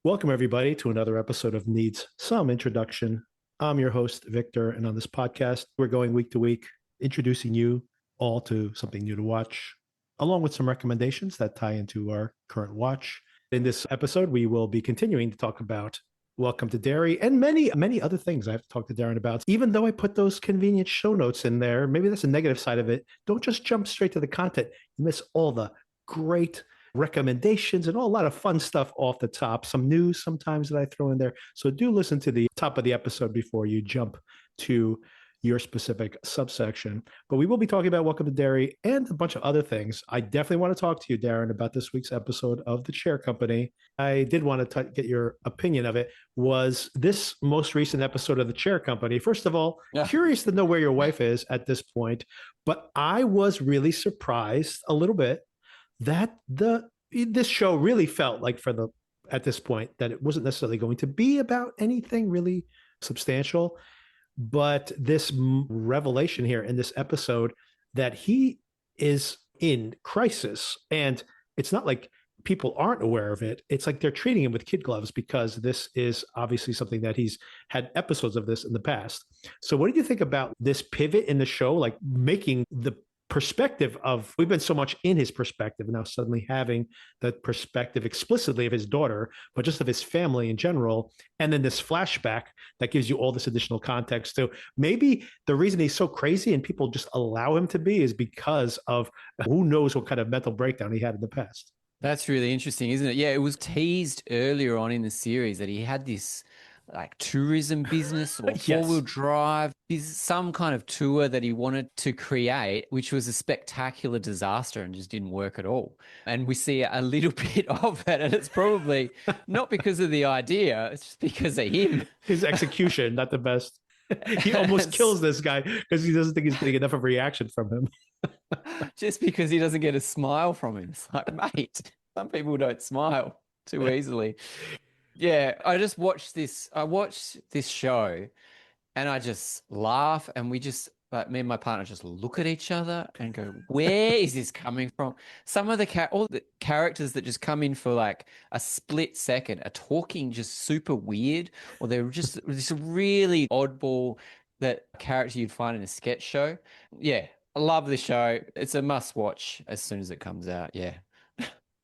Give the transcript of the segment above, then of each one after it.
Welcome, everybody, to another episode of Needs Some Introduction. I'm your host, Victor, and on this podcast, we're going week to week, introducing you all to something new to watch, along with some recommendations that tie into our current watch. In this episode, we will be continuing to talk about Welcome to Derry and many other things I have to talk to Darren about. Even though I put those convenient show notes in there, maybe that's a negative side of it. Don't just jump straight to the content. You miss all the great recommendations and a lot of fun stuff off the top, some news sometimes that I throw in there. So do listen to the top of the episode before you jump to your specific subsection. But we will be talking about Welcome to Derry and a bunch of other things. I definitely want to talk to you, Darren, about this week's episode of The Chair Company. I did want to get your opinion of it. Was this most recent episode of The Chair Company, first of all, curious to know where your wife is at this point, but I was really surprised a little bit that this show really felt like at this point that it wasn't necessarily going to be about anything really substantial, but this revelation here in this episode that he is in crisis, and it's not like people aren't aware of it. It's like they're treating him with kid gloves because this is obviously something that he's had episodes of this in the past. So what did you think about this pivot in the show, like making the perspective of, we've been so much in his perspective, and now suddenly having the perspective explicitly of his daughter, but just of his family in general, and then this flashback that gives you all this additional context too. Maybe the reason he's so crazy and people just allow him to be is because of who knows what kind of mental breakdown he had in the past. That's really interesting, isn't it? Yeah, it was teased earlier on in the series that he had this like tourism business or four-wheel drive, some kind of tour that he wanted to create, which was a spectacular disaster and just didn't work at all. And we see a little bit of it, and it's probably not because of the idea, it's just because of him. His execution, not the best. He almost kills this guy because he doesn't think he's getting enough of a reaction from him. Just because he doesn't get a smile from him. It's like, mate, some people don't smile too easily. Yeah, I watched this show and I just laugh, and me and my partner just look at each other and go, where is this coming from? Some of all the characters that just come in for like a split second are talking just super weird, or they're just this really oddball that character you'd find in a sketch show. Yeah, I love the show. It's a must watch as soon as it comes out. Yeah.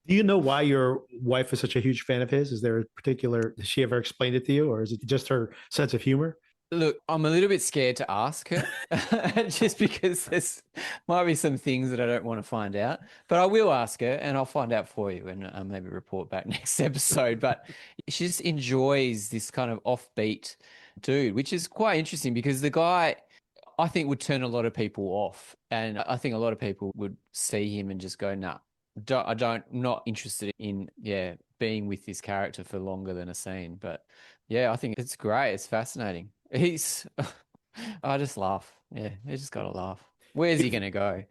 Do you know why your wife is such a huge fan of his? Is there a particular, has she ever explained it to you, or is it just her sense of humor? Look, I'm a little bit scared to ask her just because there's might be some things that I don't want to find out, but I will ask her and I'll find out for you and maybe report back next episode. But she just enjoys this kind of offbeat dude, which is quite interesting because the guy, I think, would turn a lot of people off. And I think a lot of people would see him and just go, nah. Not interested in being with this character for longer than a scene. But yeah, I think it's great. It's fascinating. I just laugh. Yeah, you just gotta laugh. Where's he gonna go?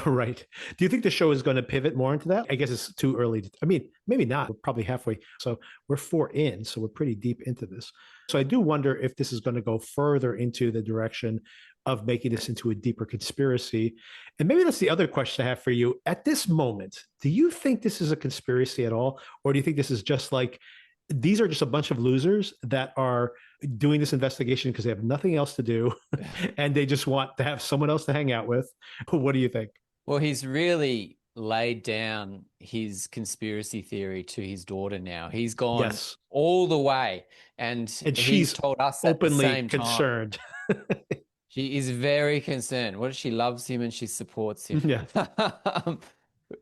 Right. Do you think the show is going to pivot more into that? I guess it's too early. I mean, maybe not. We're probably halfway. So we're 4 in, so we're pretty deep into this. So I do wonder if this is going to go further into the direction of making this into a deeper conspiracy. And maybe that's the other question I have for you. At this moment, do you think this is a conspiracy at all? Or do you think this is just like, these are just a bunch of losers that are doing this investigation because they have nothing else to do and they just want to have someone else to hang out with? What do you think? Well, he's really laid down his conspiracy theory to his daughter now. He's gone all the way, and she's told us openly at the same concerned. She is very concerned. She loves him and she supports him. Yeah.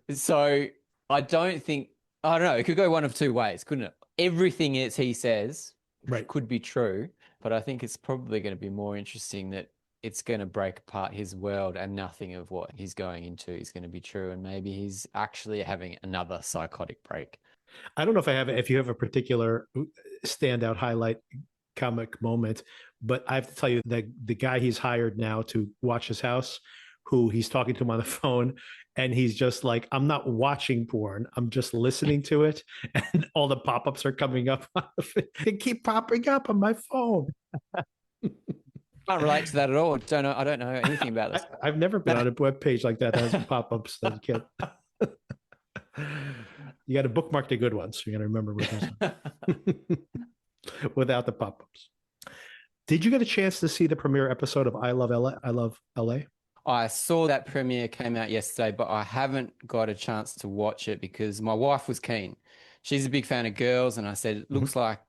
So I don't know. It could go one of two ways, couldn't it? Everything he says could be true, but I think it's probably going to be more interesting that it's going to break apart his world and nothing of what he's going into is going to be true. And maybe he's actually having another psychotic break. I don't know if you have a particular standout highlight comic moment, but I have to tell you that the guy he's hired now to watch his house, who he's talking to him on the phone, and he's just like, I'm not watching porn, I'm just listening to it, and all the pop-ups are coming up. They keep popping up on my phone. Can't relate to that at all. I don't know anything about this. I've never been on a web page like that has pop-ups that you can't. You got to bookmark the good ones. So you got to remember where those are. Without the pop-ups. Did you get a chance to see the premiere episode of I Love LA? I Love LA? I saw that premiere came out yesterday, but I haven't got a chance to watch it because my wife was keen. She's a big fan of Girls, and I said, it looks like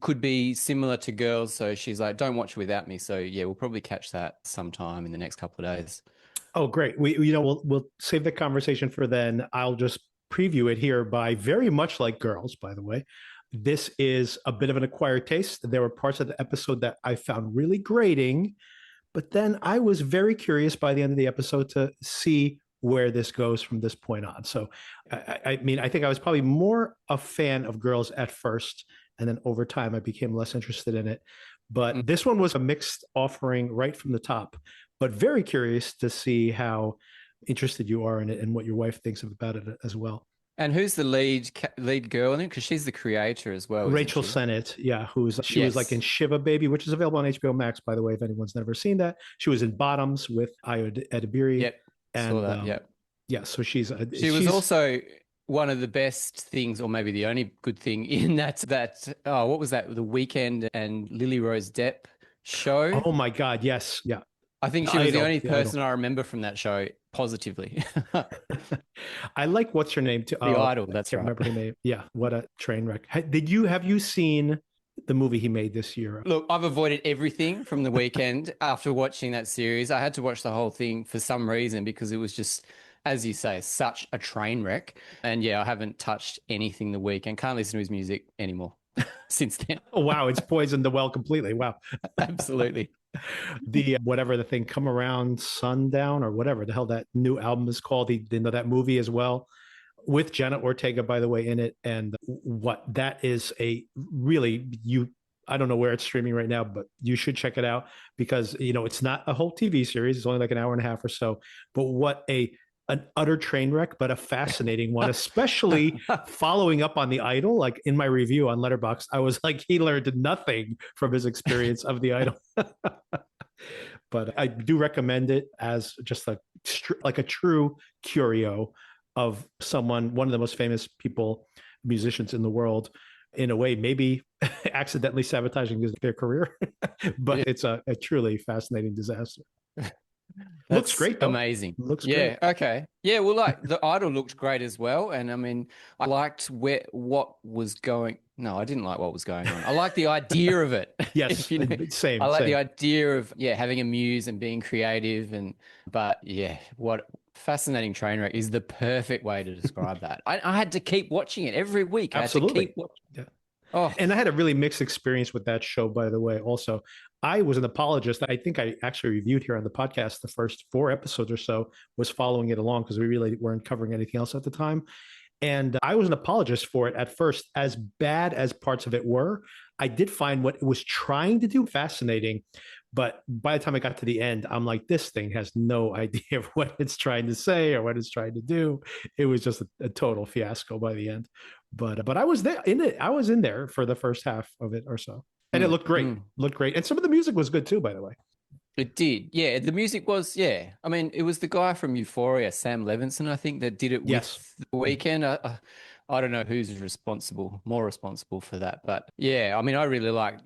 could be similar to Girls. So she's like, don't watch it without me. So yeah, we'll probably catch that sometime in the next couple of days. Oh, great. We'll save the conversation for then. I'll just preview it here by very much like Girls, by the way. This is a bit of an acquired taste. There were parts of the episode that I found really grating, but then I was very curious by the end of the episode to see where this goes from this point on. So, I mean, I think I was probably more a fan of Girls at first, and then over time I became less interested in it. But this one was a mixed offering right from the top, but very curious to see how interested you are in it and what your wife thinks about it as well. And who's the lead girl in it? Because she's the creator as well. Rachel isn't she? Sennett, yeah, she was like in Shiva Baby, which is available on HBO Max, by the way, if anyone's never seen that. She was in Bottoms with Ayo Edebiri. Yep, and saw that. Yep. Yeah, so she was also one of the best things, or maybe the only good thing in that what was that? The Weekend and Lily Rose Depp show. Oh my God, yes, yeah. I think she was the only person I remember from that show positively. I like what's her name too. The Idol. That's right. Remember her name? Yeah. What a train wreck. Have you seen the movie he made this year? Look, I've avoided everything from The Weekend after watching that series. I had to watch the whole thing for some reason because it was just, as you say, such a train wreck. And yeah, I haven't touched anything The Weekend. Can't listen to his music anymore since then. Oh wow, it's poisoned the well completely. Wow. Absolutely. The whatever the thing, Come Around Sundown or whatever the hell that new album is called. That movie as well, with Jenna Ortega, by the way, in it. And what that is a really, I don't know where it's streaming right now, but you should check it out because it's not a whole TV series. It's only like an hour and a half or so. But what an utter train wreck, but a fascinating one, especially following up on The Idol. Like in my review on Letterboxd, I was like, he learned nothing from his experience of The Idol. But I do recommend it as just like a true curio of one of the most famous musicians in the world, in a way, maybe accidentally sabotaging their career, but it's a truly fascinating disaster. Looks great though. Amazing. Looks great. Okay. Yeah, well, like The Idol looked great as well. And I mean, I liked what was going. No, I didn't like what was going on. I like the idea of it. Yes. Same. I like the idea of having a muse and being creative but what fascinating train wreck is the perfect way to describe that. I had to keep watching it every week. Absolutely. I had to keep watching. Yeah. Oh. And I had a really mixed experience with that show, by the way. Also, I was an apologist. I think I actually reviewed here on the podcast the first 4 episodes or so, was following it along because we really weren't covering anything else at the time. And I was an apologist for it at first. As bad as parts of it were, I did find what it was trying to do fascinating. But by the time I got to the end, I'm like, this thing has no idea of what it's trying to say or what it's trying to do. It was just a total fiasco by the end. But I was there in it. I was in there for the first half of it or so. And it looked great. Looked great. And some of the music was good too, by the way. It did. Yeah. The music was, I mean, it was the guy from Euphoria, Sam Levinson, I think, that did it with The Weekend. I don't know who's more responsible for that. But yeah, I mean, I really like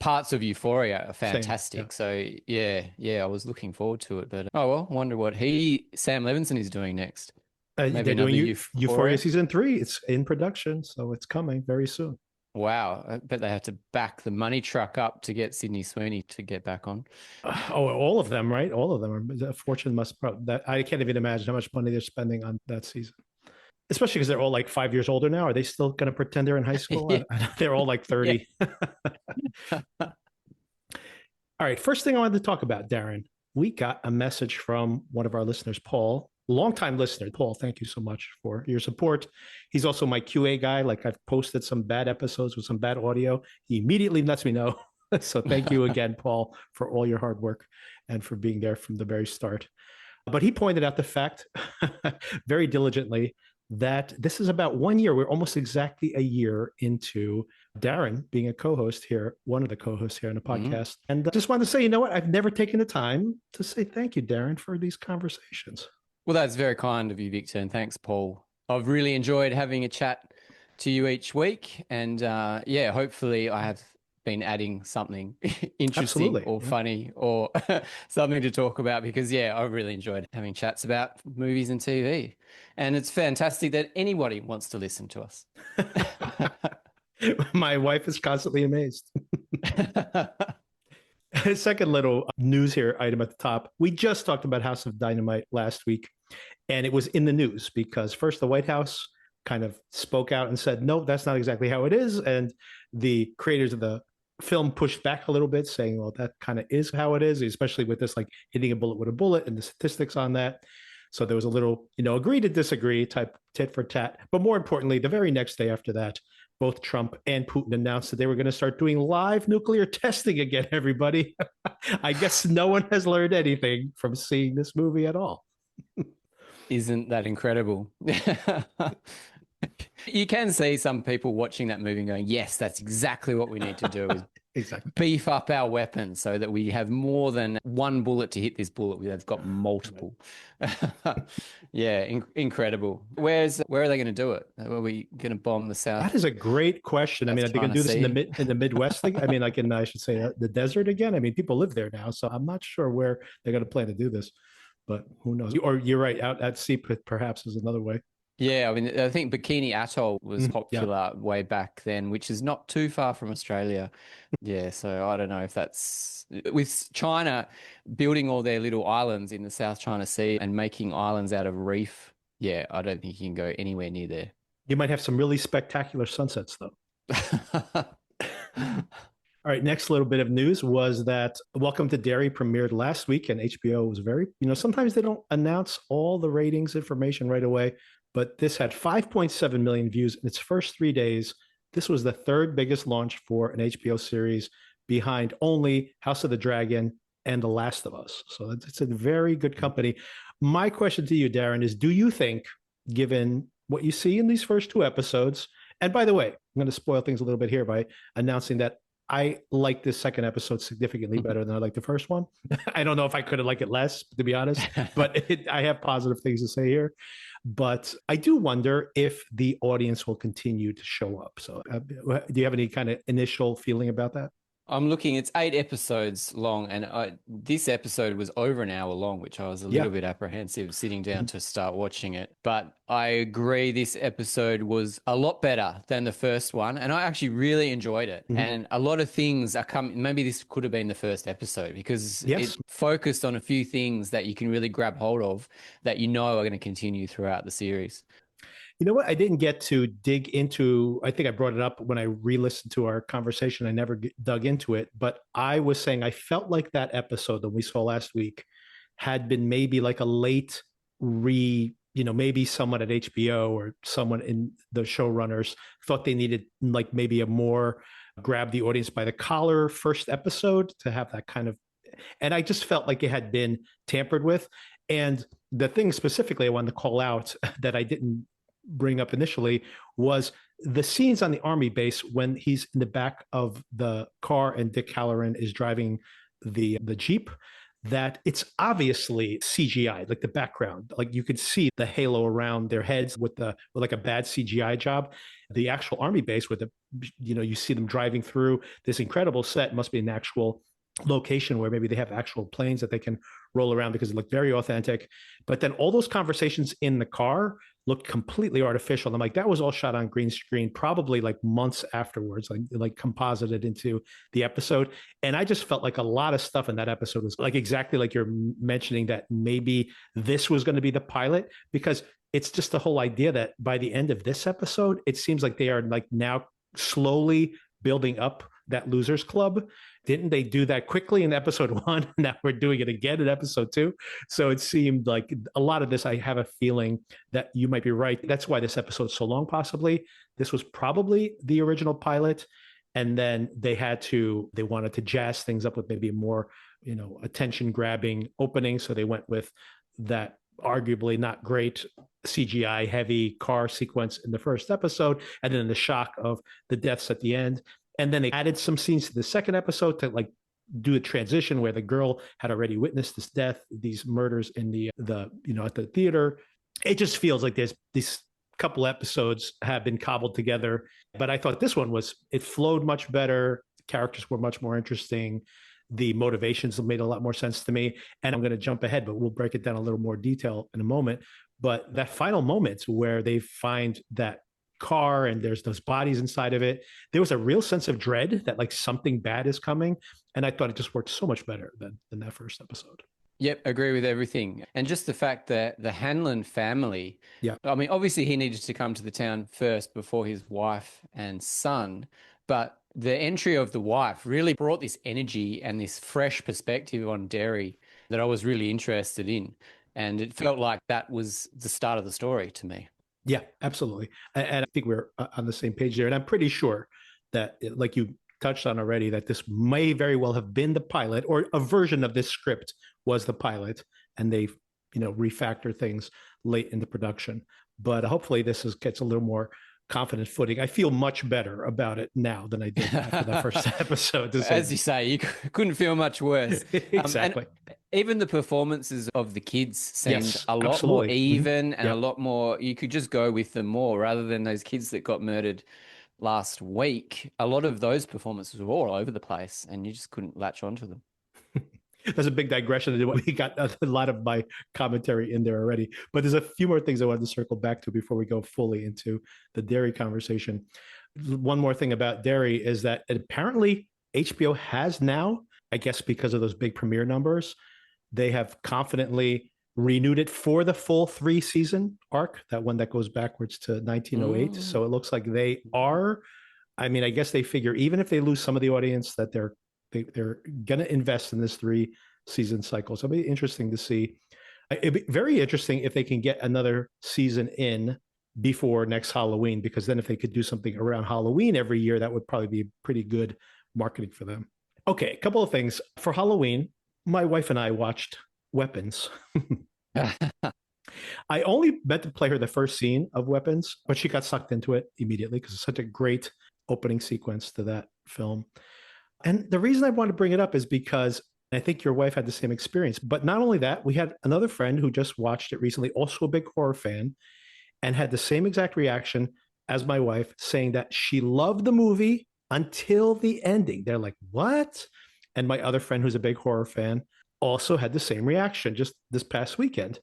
parts of Euphoria are fantastic. Same, yeah. So I was looking forward to it. But I wonder what Sam Levinson is doing next. They're doing Euphoria season 3. It's in production, so it's coming very soon. Wow. I bet they have to back the money truck up to get Sydney Sweeney to get back on. All of them, right? All of them. A fortune I can't even imagine how much money they're spending on that season. Especially because they're all like 5 years older now. Are they still going to pretend they're in high school? They're all like 30. All right. First thing I wanted to talk about, Darren, we got a message from one of our listeners, Paul. Longtime listener, Paul, thank you so much for your support. He's also my QA guy. Like, I've posted some bad episodes with some bad audio. He immediately lets me know. So thank you again, Paul, for all your hard work and for being there from the very start. But he pointed out the fact very diligently that this is about 1 year. We're almost exactly a year into Darren being a co-host here, one of the co-hosts here on the podcast. And I just wanted to say, you know what? I've never taken the time to say thank you, Darren, for these conversations. Well, that's very kind of you, Victor, and thanks, Paul. I've really enjoyed having a chat to you each week. And yeah, hopefully I have been adding something interesting Absolutely. or Yeah. funny or something to talk about, because yeah, I really enjoyed having chats about movies and TV. And it's fantastic that anybody wants to listen to us. My wife is constantly amazed. Second little news here item at the top. We just talked about House of Dynamite last week, and it was in the news because first the White House kind of spoke out and said, no, that's not exactly how it is. And the creators of the film pushed back a little bit, saying, well, that kind of is how it is, especially with this like hitting a bullet with a bullet and the statistics on that. So there was a little, agree to disagree type tit for tat. But more importantly, the very next day after that, both Trump and Putin announced that they were going to start doing live nuclear testing again, everybody. I guess no one has learned anything from seeing this movie at all. Isn't that incredible? You can see some people watching that movie and going, yes, that's exactly what we need to do, is Exactly. beef up our weapons so that we have more than one bullet to hit this bullet. We've got multiple. Yeah, incredible. Where are they going to do it? Are we going to bomb the South? That is a great question. I mean, are they going to do this in the Midwest? I mean, like I should say the desert again. I mean, people live there now, so I'm not sure where they're going to plan to do this, but who knows? Or you're right, out at sea perhaps is another way. Yeah, I mean, I think Bikini Atoll was popular way back then, which is not too far from Australia. Yeah, so I don't know if that's with China building all their little islands in the South China Sea and making islands out of reef. Yeah, I don't think you can go anywhere near there. You might have some really spectacular sunsets, though. All right, next little bit of news was that Welcome to Derry premiered last week, and HBO was very, sometimes they don't announce all the ratings information right away, but this had 5.7 million views in its first 3 days. This was the third biggest launch for an HBO series, behind only House of the Dragon and The Last of Us. So it's a very good company. My question to you, Darren, is do you think, given what you see in these first two episodes, and by the way, I'm going to spoil things a little bit here by announcing that I like this second episode significantly better than I like the first one. I don't know if I could have liked it less, to be honest, but I have positive things to say here. But I do wonder if the audience will continue to show up. So do you have any kind of initial feeling about that? I'm looking, it's 8 episodes long, and this episode was over an hour long, which I was a little bit apprehensive sitting down to start watching it. But I agree, this episode was a lot better than the first one, and I actually really enjoyed it. And a lot of things are coming. Maybe this could have been the first episode, because it focused on a few things that you can really grab hold of that are going to continue throughout the series. You know what? I didn't get to dig into, I think I brought it up when I re-listened to our conversation. I never dug into it, but I was saying I felt like that episode that we saw last week had been maybe like a late maybe someone at HBO or someone in the showrunners thought they needed like maybe a more grab the audience by the collar first episode to have that kind of, and I just felt like it had been tampered with. And the thing specifically I wanted to call out that I didn't bring up initially was the scenes on the army base when he's in the back of the car and Dick Halloran is driving the Jeep, that it's obviously CGI, like the background, like you could see the halo around their heads with like a bad CGI job. The actual army base with you see them driving through this incredible set must be an actual location where maybe they have actual planes that they can roll around, because it looked very authentic. But then all those conversations in the car looked completely artificial. I'm like, that was all shot on green screen, probably like months afterwards, like composited into the episode. And I just felt like a lot of stuff in that episode was like exactly like you're mentioning, that maybe this was going to be the pilot, because it's just the whole idea that by the end of this episode, it seems like they are like now slowly building up that losers club. Didn't they do that quickly in episode 1? Now we're doing it again in episode 2. So it seemed like a lot of this, I have a feeling that you might be right. That's why this episode's so long, possibly. This was probably the original pilot. And then they wanted to jazz things up with maybe a more, attention grabbing opening. So they went with that arguably not great CGI heavy car sequence in the first episode, and then the shock of the deaths at the end. And then they added some scenes to the second episode to like do a transition where the girl had already witnessed this death, these murders in the at the theater. It just feels like there's this couple episodes have been cobbled together, but I thought this one it flowed much better. Characters were much more interesting. The motivations made a lot more sense to me. And I'm going to jump ahead, but we'll break it down a little more detail in a moment. But that final moment where they find that car and there's those bodies inside of it, there was a real sense of dread that like something bad is coming. And I thought it just worked so much better than that first episode. Yep, agree with everything. And just the fact that the Hanlin family, Yeah. I mean, obviously he needed to come to the town first before his wife and son, but the entry of the wife really brought this energy and this fresh perspective on Derry that I was really interested in. And it felt like that was the start of the story to me. Yeah, absolutely. And I think we're on the same page there. And I'm pretty sure that, like you touched on already, that this may very well have been the pilot, or a version of this script was the pilot, and they, refactor things late in the production. But hopefully this gets a little more confident footing. I feel much better about it now than I did after the first episode. As you say, you couldn't feel much worse. Exactly. Even the performances of the kids seemed a lot absolutely. more even and a lot more, you could just go with them more rather than those kids that got murdered last week. A lot of those performances were all over the place and you just couldn't latch onto them. That's a big digression. We got a lot of my commentary in there already, but there's a few more things I wanted to circle back to before we go fully into the Derry conversation. One more thing about Derry is that apparently HBO has now, I guess because of those big premiere numbers, they have confidently renewed it for the full 3-season arc, that one that goes backwards to 1908. So it looks like they are, I mean, I guess they figure even if they lose some of the audience that they're going to invest in this 3-season cycle. So it'll be interesting to see. It'd be very interesting if they can get another season in before next Halloween, because then if they could do something around Halloween every year, that would probably be pretty good marketing for them. Okay, a couple of things. For Halloween, my wife and I watched Weapons. I only meant to play her the first scene of Weapons, but she got sucked into it immediately because it's such a great opening sequence to that film. And the reason I want to bring it up is because I think your wife had the same experience. But not only that, we had another friend who just watched it recently, also a big horror fan, and had the same exact reaction as my wife, saying that she loved the movie until the ending. They're like, what? And my other friend, who's a big horror fan, also had the same reaction just this past weekend.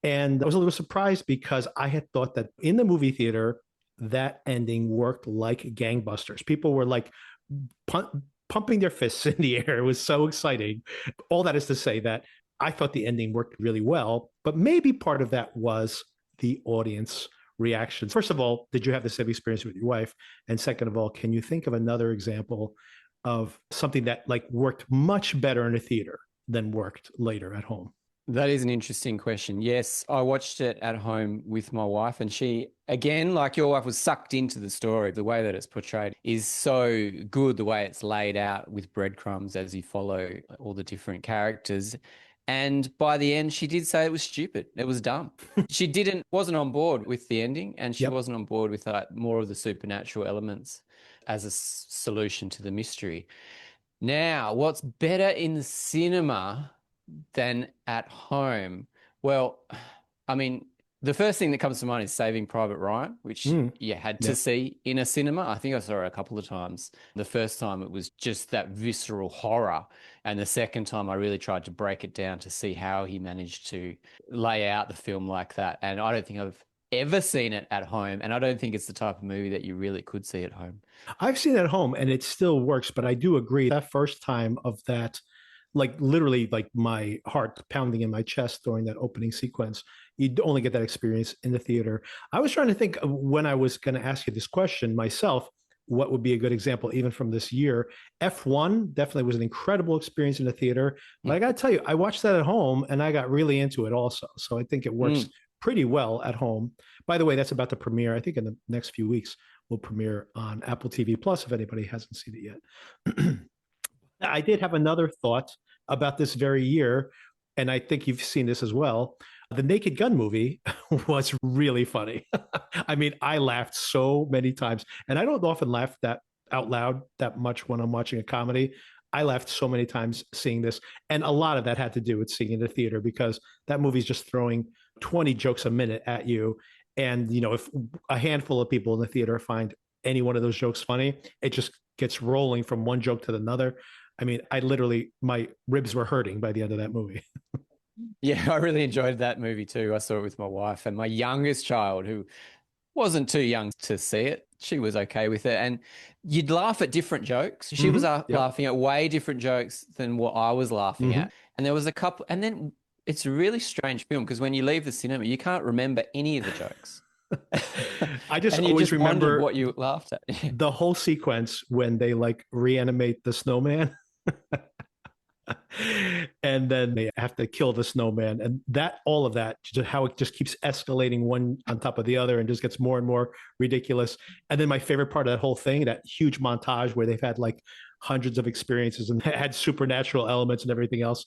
And I was a little surprised because I had thought that in the movie theater, that ending worked like gangbusters. People were like pumping their fists in the air. It was so exciting. All that is to say that I thought the ending worked really well, but maybe part of that was the audience reactions. First of all, did you have the same experience with your wife? And second of all, can you think of another example of something that like worked much better in a theater than worked later at home? That is an interesting question. Yes, I watched it at home with my wife, and she, again, like your wife, was sucked into the story. The way that it's portrayed is so good, the way it's laid out with breadcrumbs as you follow all the different characters. And by the end, she did say it was stupid. It was dumb. She wasn't on board with the ending, and she wasn't on board with more of the supernatural elements as a solution to the mystery. Now, what's better in the cinema than at home? Well, I mean, the first thing that comes to mind is Saving Private Ryan, which you had to see in a cinema. I think I saw it a couple of times. The first time it was just that visceral horror. And the second time I really tried to break it down to see how he managed to lay out the film like that. And I don't think I've ever seen it at home. And I don't think it's the type of movie that you really could see at home. I've seen it at home and it still works, but I do agree that first time of that, like literally like my heart pounding in my chest during that opening sequence, you only get that experience in the theater. I was trying to think when I was going to ask you this question myself, what would be a good example even from this year? F1 definitely was an incredible experience in the theater, but I got to tell you, I watched that at home and I got really into it also. So I think it works pretty well at home. By the way, that's about to premiere. I think in the next few weeks will premiere on Apple TV Plus if anybody hasn't seen it yet. I did have another thought about this very year, and I think you've seen this as well. The Naked Gun movie was really funny. I mean, I laughed so many times, and I don't often laugh that out loud that much when I'm watching a comedy. I laughed so many times seeing this, and a lot of that had to do with seeing it in the theater because that movie's just throwing 20 jokes a minute at you. And, if a handful of people in the theater find any one of those jokes funny, it just gets rolling from one joke to another. I mean, my ribs were hurting by the end of that movie. Yeah, I really enjoyed that movie too. I saw it with my wife and my youngest child, who wasn't too young to see it. She was okay with it. And you'd laugh at different jokes. She was Yep. laughing at way different jokes than what I was laughing at. And there was a couple, and then it's a really strange film because when you leave the cinema, you can't remember any of the jokes. I just And you always just wondered remember what you laughed at. the whole sequence when they like reanimate the snowman. And then they have to kill the snowman, and all of that, just how it just keeps escalating one on top of the other and just gets more and more ridiculous. And then my favorite part of that whole thing, that huge montage where they've had like hundreds of experiences and had supernatural elements and everything else,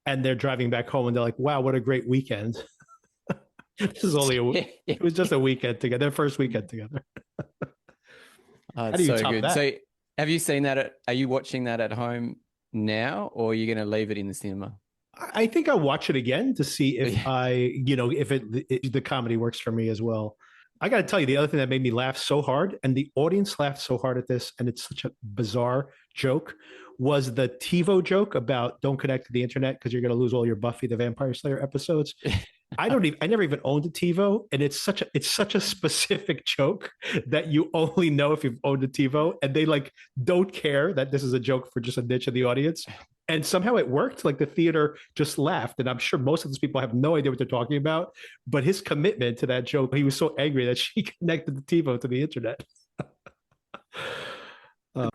and they're driving back home and they're like, wow, what a great weekend. This is it was just a weekend together, their first weekend together. How do you top good. That? So have you seen that? Are you watching that at home now, or are you going to leave it in the cinema? I think I'll watch it again to see if if the comedy works for me as well. I got to tell you, the other thing that made me laugh so hard, and the audience laughed so hard at this, and it's such a bizarre joke, was the TiVo joke about don't connect to the internet because you're going to lose all your Buffy the Vampire Slayer episodes. I never even owned a TiVo, and it's such a specific joke that you only know if you've owned a TiVo, and they like don't care that this is a joke for just a niche of the audience. And somehow it worked. Like the theater just laughed, and I'm sure most of those people have no idea what they're talking about. But his commitment to that joke, he was so angry that she connected the TiVo to the internet.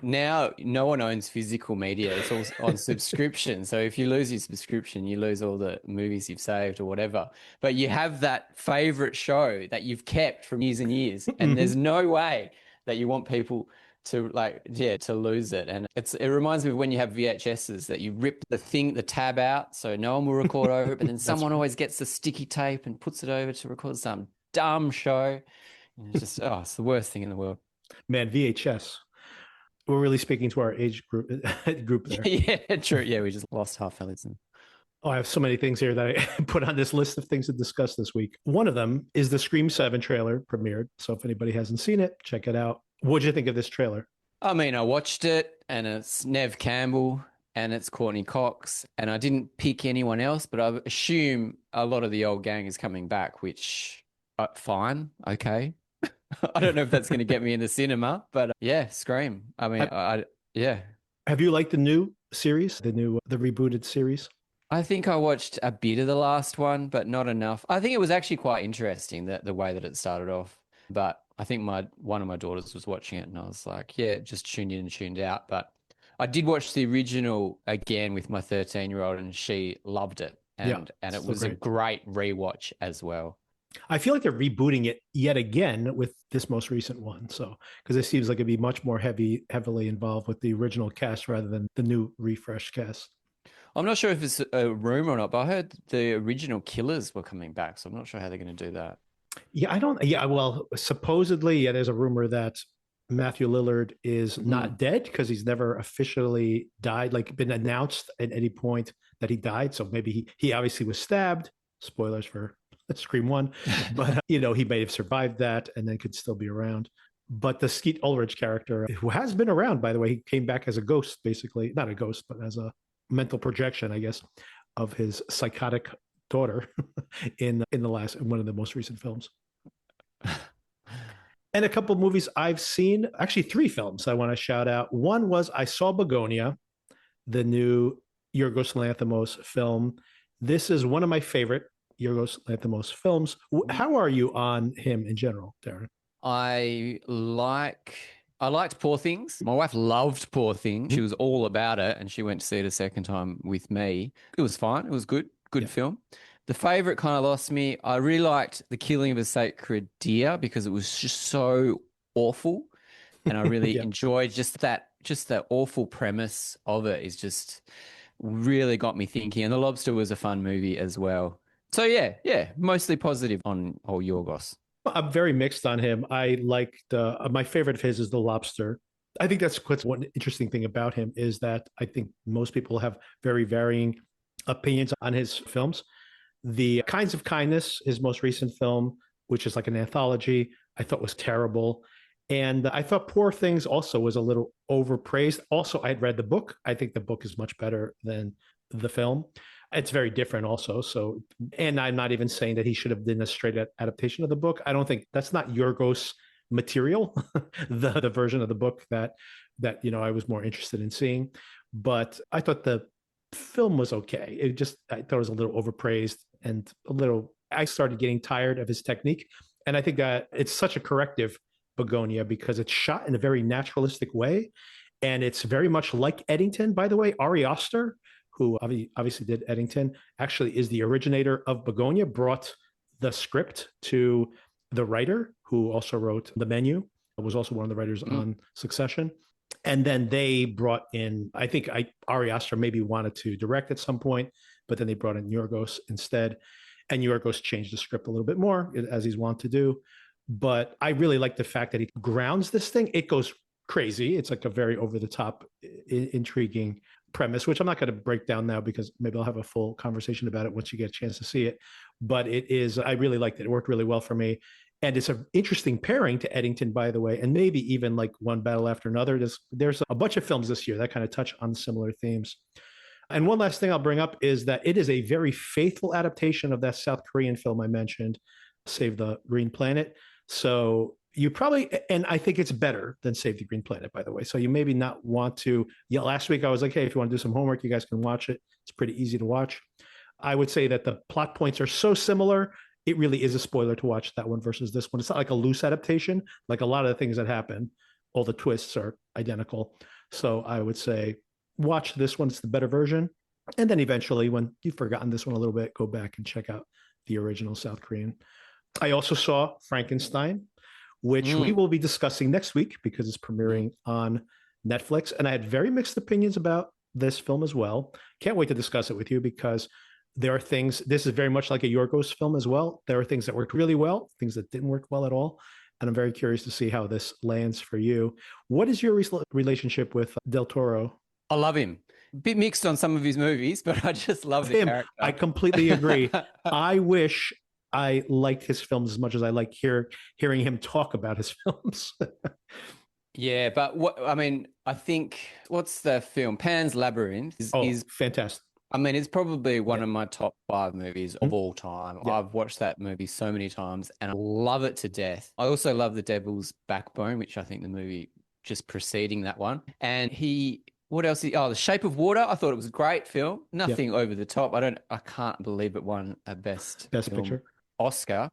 Now, no one owns physical media. It's all on subscription. So if you lose your subscription, you lose all the movies you've saved or whatever. But you have that favorite show that you've kept from years and years. And there's no way that you want people to to lose it. And it reminds me of when you have VHSs that you rip the tab out so no one will record over it. But then someone always gets the sticky tape and puts it over to record some dumb show. And it's just, it's the worst thing in the world. Man, VHS. We're really speaking to our age group there. Yeah, true. Yeah, we just lost half our listeners. Oh, I have so many things here that I put on this list of things to discuss this week. One of them is the Scream 7 trailer premiered. So if anybody hasn't seen it, check it out. What'd you think of this trailer? I mean, I watched it, and it's Neve Campbell and it's Courtney Cox, and I didn't pick anyone else, but I assume a lot of the old gang is coming back, which fine, okay. I don't know if that's going to get me in the cinema, but yeah, Scream. I mean, yeah. Have you liked the new series, the rebooted series? I think I watched a bit of the last one, but not enough. I think it was actually quite interesting the way that it started off. But I think one of my daughters was watching it, and I was like, yeah, just tuned in and tuned out. But I did watch the original again with my 13-year-old, and she loved it. And it was a great rewatch as well. I feel like they're rebooting it yet again with this most recent one. So, because it seems like it'd be much more heavily involved with the original cast rather than the new refresh cast. I'm not sure if it's a rumor or not, but I heard the original killers were coming back. So I'm not sure how they're going to do that. Well, supposedly, there's a rumor that Matthew Lillard is not dead because he's never officially died, like been announced at any point that he died. So maybe he obviously was stabbed. Spoilers for Scream 1, but he may have survived that and then could still be around. But the Skeet Ulrich character, who has been around, by the way, he came back as a ghost, basically, not a ghost, but as a mental projection, I guess, of his psychotic daughter in one of the most recent films. And a couple of movies I've seen, actually 3 films I want to shout out. One was I saw Begonia, the new Yorgos Lanthimos film. This is one of my favorite Yorgos Lanthimos films. How are you on him in general, Darren? I liked Poor Things. My wife loved Poor Things. She was all about it, and she went to see it a second time with me. It was fine. It was good film. The favorite kind of lost me. I really liked The Killing of a Sacred Deer because it was just so awful, and I really enjoyed just that awful premise of it. Is just really got me thinking. And The Lobster was a fun movie as well. So yeah, mostly positive on old Yorgos. I'm very mixed on him. I like my favorite of his is The Lobster. I think that's one interesting thing about him is that I think most people have very varying opinions on his films. The Kinds of Kindness, his most recent film, which is like an anthology, I thought was terrible. And I thought Poor Things also was a little overpraised. Also, I'd read the book. I think the book is much better than the film. It's very different also. So, and I'm not even saying that he should have been a straight adaptation of the book. I don't think that's not Yorgos material, the version of the book that I was more interested in seeing. But I thought the film was okay. I thought it was a little overpraised and a little. I started getting tired of his technique, and I think that it's such a corrective Begonia because it's shot in a very naturalistic way, and it's very much like Eddington. By the way, Ari Aster, who obviously did Eddington, actually is the originator of Begonia. Brought the script to the writer who also wrote The Menu, was also one of the writers on Succession. And then they brought in, I think Ari Aster maybe wanted to direct at some point, but then they brought in Yorgos instead. And Yorgos changed the script a little bit more, as he's wont to do. But I really like the fact that he grounds this thing. It goes crazy. It's like a very over-the-top, intriguing premise, which I'm not going to break down now because maybe I'll have a full conversation about it once you get a chance to see it. But I really liked it. It worked really well for me. And it's an interesting pairing to Eddington, by the way, and maybe even like One Battle After Another. There's a bunch of films this year that kind of touch on similar themes. And one last thing I'll bring up is that it is a very faithful adaptation of that South Korean film I mentioned, Save the Green Planet. So you probably, and I think it's better than Save the Green Planet, by the way. So you maybe not want to, last week I was like, hey, if you want to do some homework, you guys can watch it. It's pretty easy to watch. I would say that the plot points are so similar. It really is a spoiler to watch that one versus this one. It's not like a loose adaptation. Like a lot of the things that happen, all the twists are identical. So I would say watch this one. It's the better version. And then eventually, when you've forgotten this one a little bit, go back and check out the original South Korean. I also saw Frankenstein, which we will be discussing next week because it's premiering on Netflix. And I had very mixed opinions about this film as well. Can't wait to discuss it with you because there are things, this is very much like a Yorgos film as well. There are things that worked really well, things that didn't work well at all. And I'm very curious to see how this lands for you. What is your relationship with Del Toro? I love him. A bit mixed on some of his movies, but I just love the character. I completely agree. I wish I liked his films as much as I like hearing him talk about his films. Yeah, but I think, what's the film? Pan's Labyrinth is fantastic. I mean, it's probably one of my top 5 movies of all time. Yeah. I've watched that movie so many times and I love it to death. I also love The Devil's Backbone, which I think the movie just preceding that one. And what else? The Shape of Water. I thought it was a great film. Nothing over the top. I can't believe it won a Best Picture Oscar.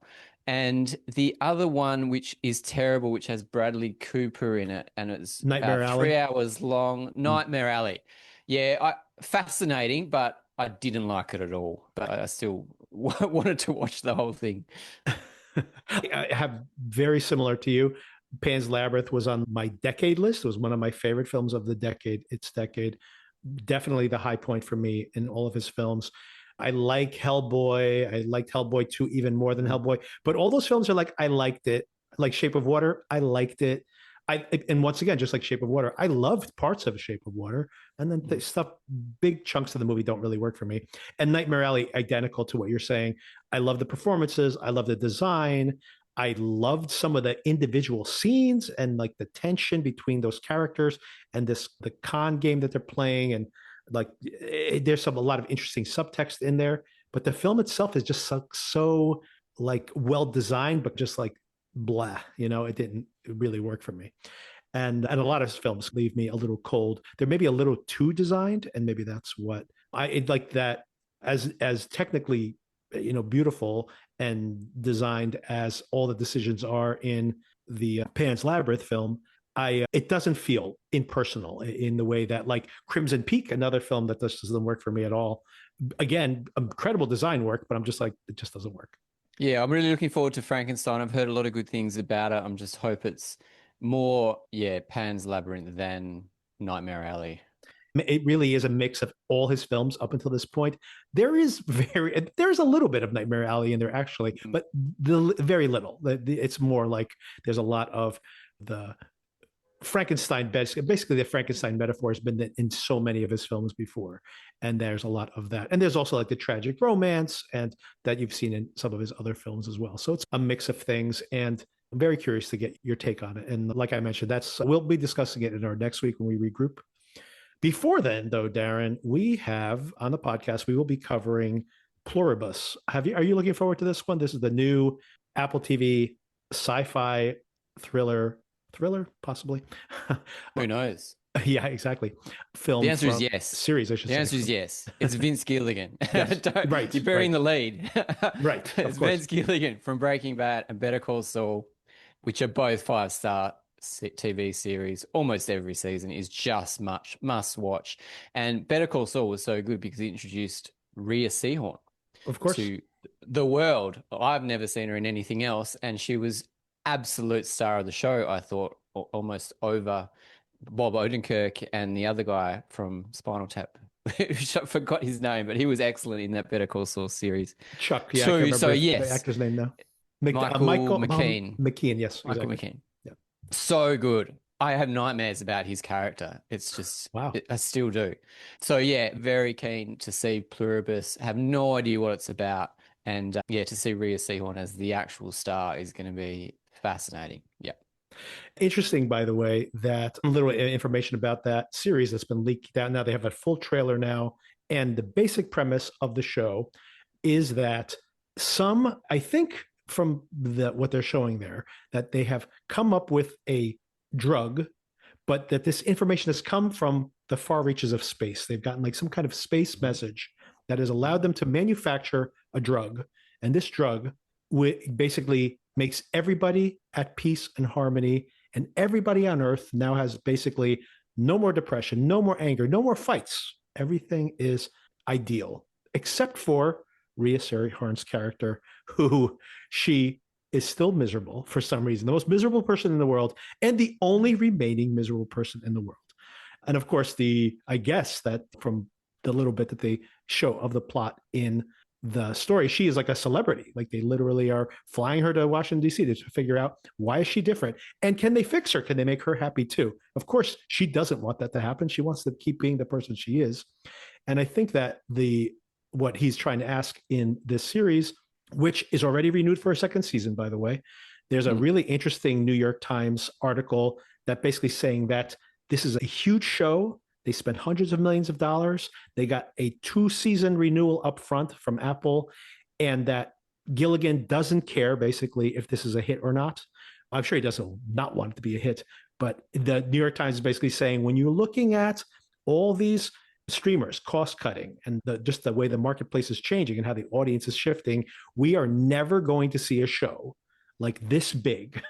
And the other one, which is terrible, which has Bradley Cooper in it, and it's Nightmare Alley. 3 hours long. Nightmare Alley. Yeah, fascinating, but I didn't like it at all. But I still wanted to watch the whole thing. I have very similar to you. Pan's Labyrinth was on my decade list. It was one of my favorite films of the decade. It's decade. Definitely the high point for me in all of his films. I like Hellboy. I liked Hellboy 2 even more than Hellboy. But all those films are like, I liked it. Like Shape of Water, I liked it. And once again, just like Shape of Water, I loved parts of Shape of Water. And then the stuff, big chunks of the movie don't really work for me. And Nightmare Alley, identical to what you're saying. I love the performances. I love the design. I loved some of the individual scenes and like the tension between those characters and the con game that they're playing. And like, there's a lot of interesting subtext in there, but the film itself is just so like well designed, but just like blah, it didn't really work for me. And a lot of films leave me a little cold. They're maybe a little too designed, and maybe that's what I like, that as technically, beautiful and designed as all the decisions are in the Pan's Labyrinth film. It doesn't feel impersonal in the way that like Crimson Peak, another film that just doesn't work for me at all. Again, incredible design work, but I'm just like, it just doesn't work. Yeah, I'm really looking forward to Frankenstein. I've heard a lot of good things about it. I'm just hope it's more, Pan's Labyrinth than Nightmare Alley. It really is a mix of all his films up until this point. There's a little bit of Nightmare Alley in there actually, but very little. It's more like there's a lot of the Frankenstein, basically the Frankenstein metaphor has been in so many of his films before. And there's a lot of that. And there's also like the tragic romance and that you've seen in some of his other films as well. So it's a mix of things. And I'm very curious to get your take on it. And like I mentioned, we'll be discussing it in our next week when we regroup. Before then, though, Darren, we have on the podcast, we will be covering Pluribus. Are you looking forward to this one? This is the new Apple TV sci-fi thriller, possibly. Who knows? Yeah, exactly. Film. The answer is yes. Series, I should say. The answer is yes. It's Vince Gilligan. Yes. Right. You're burying the lead. Right. It's Vince Gilligan from Breaking Bad and Better Call Saul, which are both 5-star TV series. Almost every season is just must watch. And Better Call Saul was so good because it introduced Rhea Seehorn, of course, to the world. I've never seen her in anything else, and she was absolute star of the show. I thought almost over Bob Odenkirk and the other guy from Spinal Tap. I forgot his name, but he was excellent in that Better Call Saul series. Chuck. Yeah, so yes, the actor's name now. Michael McKean. McKean, yes, Michael McKean. Yeah, so good. I have nightmares about his character. It's just, wow. I still do. So yeah, very keen to see Pluribus. Have no idea what it's about, and to see Rhea Seehorn as the actual star is going to be fascinating. Yeah. Interesting, by the way, that a little information about that series that's been leaked out. Now they have a full trailer now, and the basic premise of the show is that I think from what they're showing there, that they have come up with a drug, but that this information has come from the far reaches of space. They've gotten like some kind of space message that has allowed them to manufacture a drug, and this drug basically makes everybody at peace and harmony, and everybody on Earth now has basically no more depression, no more anger, no more fights. Everything is ideal, except for Rhea Seehorn's character, who she is still miserable for some reason, the most miserable person in the world, and the only remaining miserable person in the world. And of course, I guess that from the little bit that they show of the plot in the story, she is like a celebrity. Like they literally are flying her to Washington, D.C. to figure out why is she different, and can they fix her? Can they make her happy too? Of course, she doesn't want that to happen. She wants to keep being the person she is. And I think that what he's trying to ask in this series, which is already renewed for a second season, by the way, there's a really interesting New York Times article that basically saying that this is a huge show. They spent hundreds of millions of dollars. They got a 2-season renewal up front from Apple, and that Gilligan doesn't care basically if this is a hit or not. I'm sure he doesn't not want it to be a hit, but the New York Times is basically saying when you're looking at all these streamers cost cutting and just the way the marketplace is changing and how the audience is shifting, we are never going to see a show like this big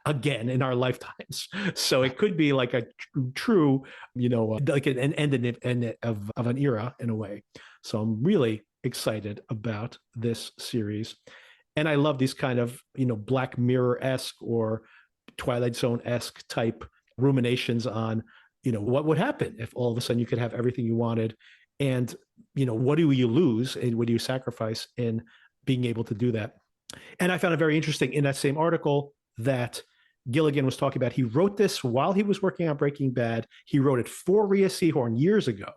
again in our lifetimes. So it could be like a true, like an end of an era in a way. So I'm really excited about this series. And I love these kind of, Black Mirror-esque or Twilight Zone-esque type ruminations on, what would happen if all of a sudden you could have everything you wanted, and, what do you lose and what do you sacrifice in being able to do that? And I found it very interesting in that same article that Gilligan was talking about. He wrote this while he was working on Breaking Bad. He wrote it for Rhea Seehorn years ago,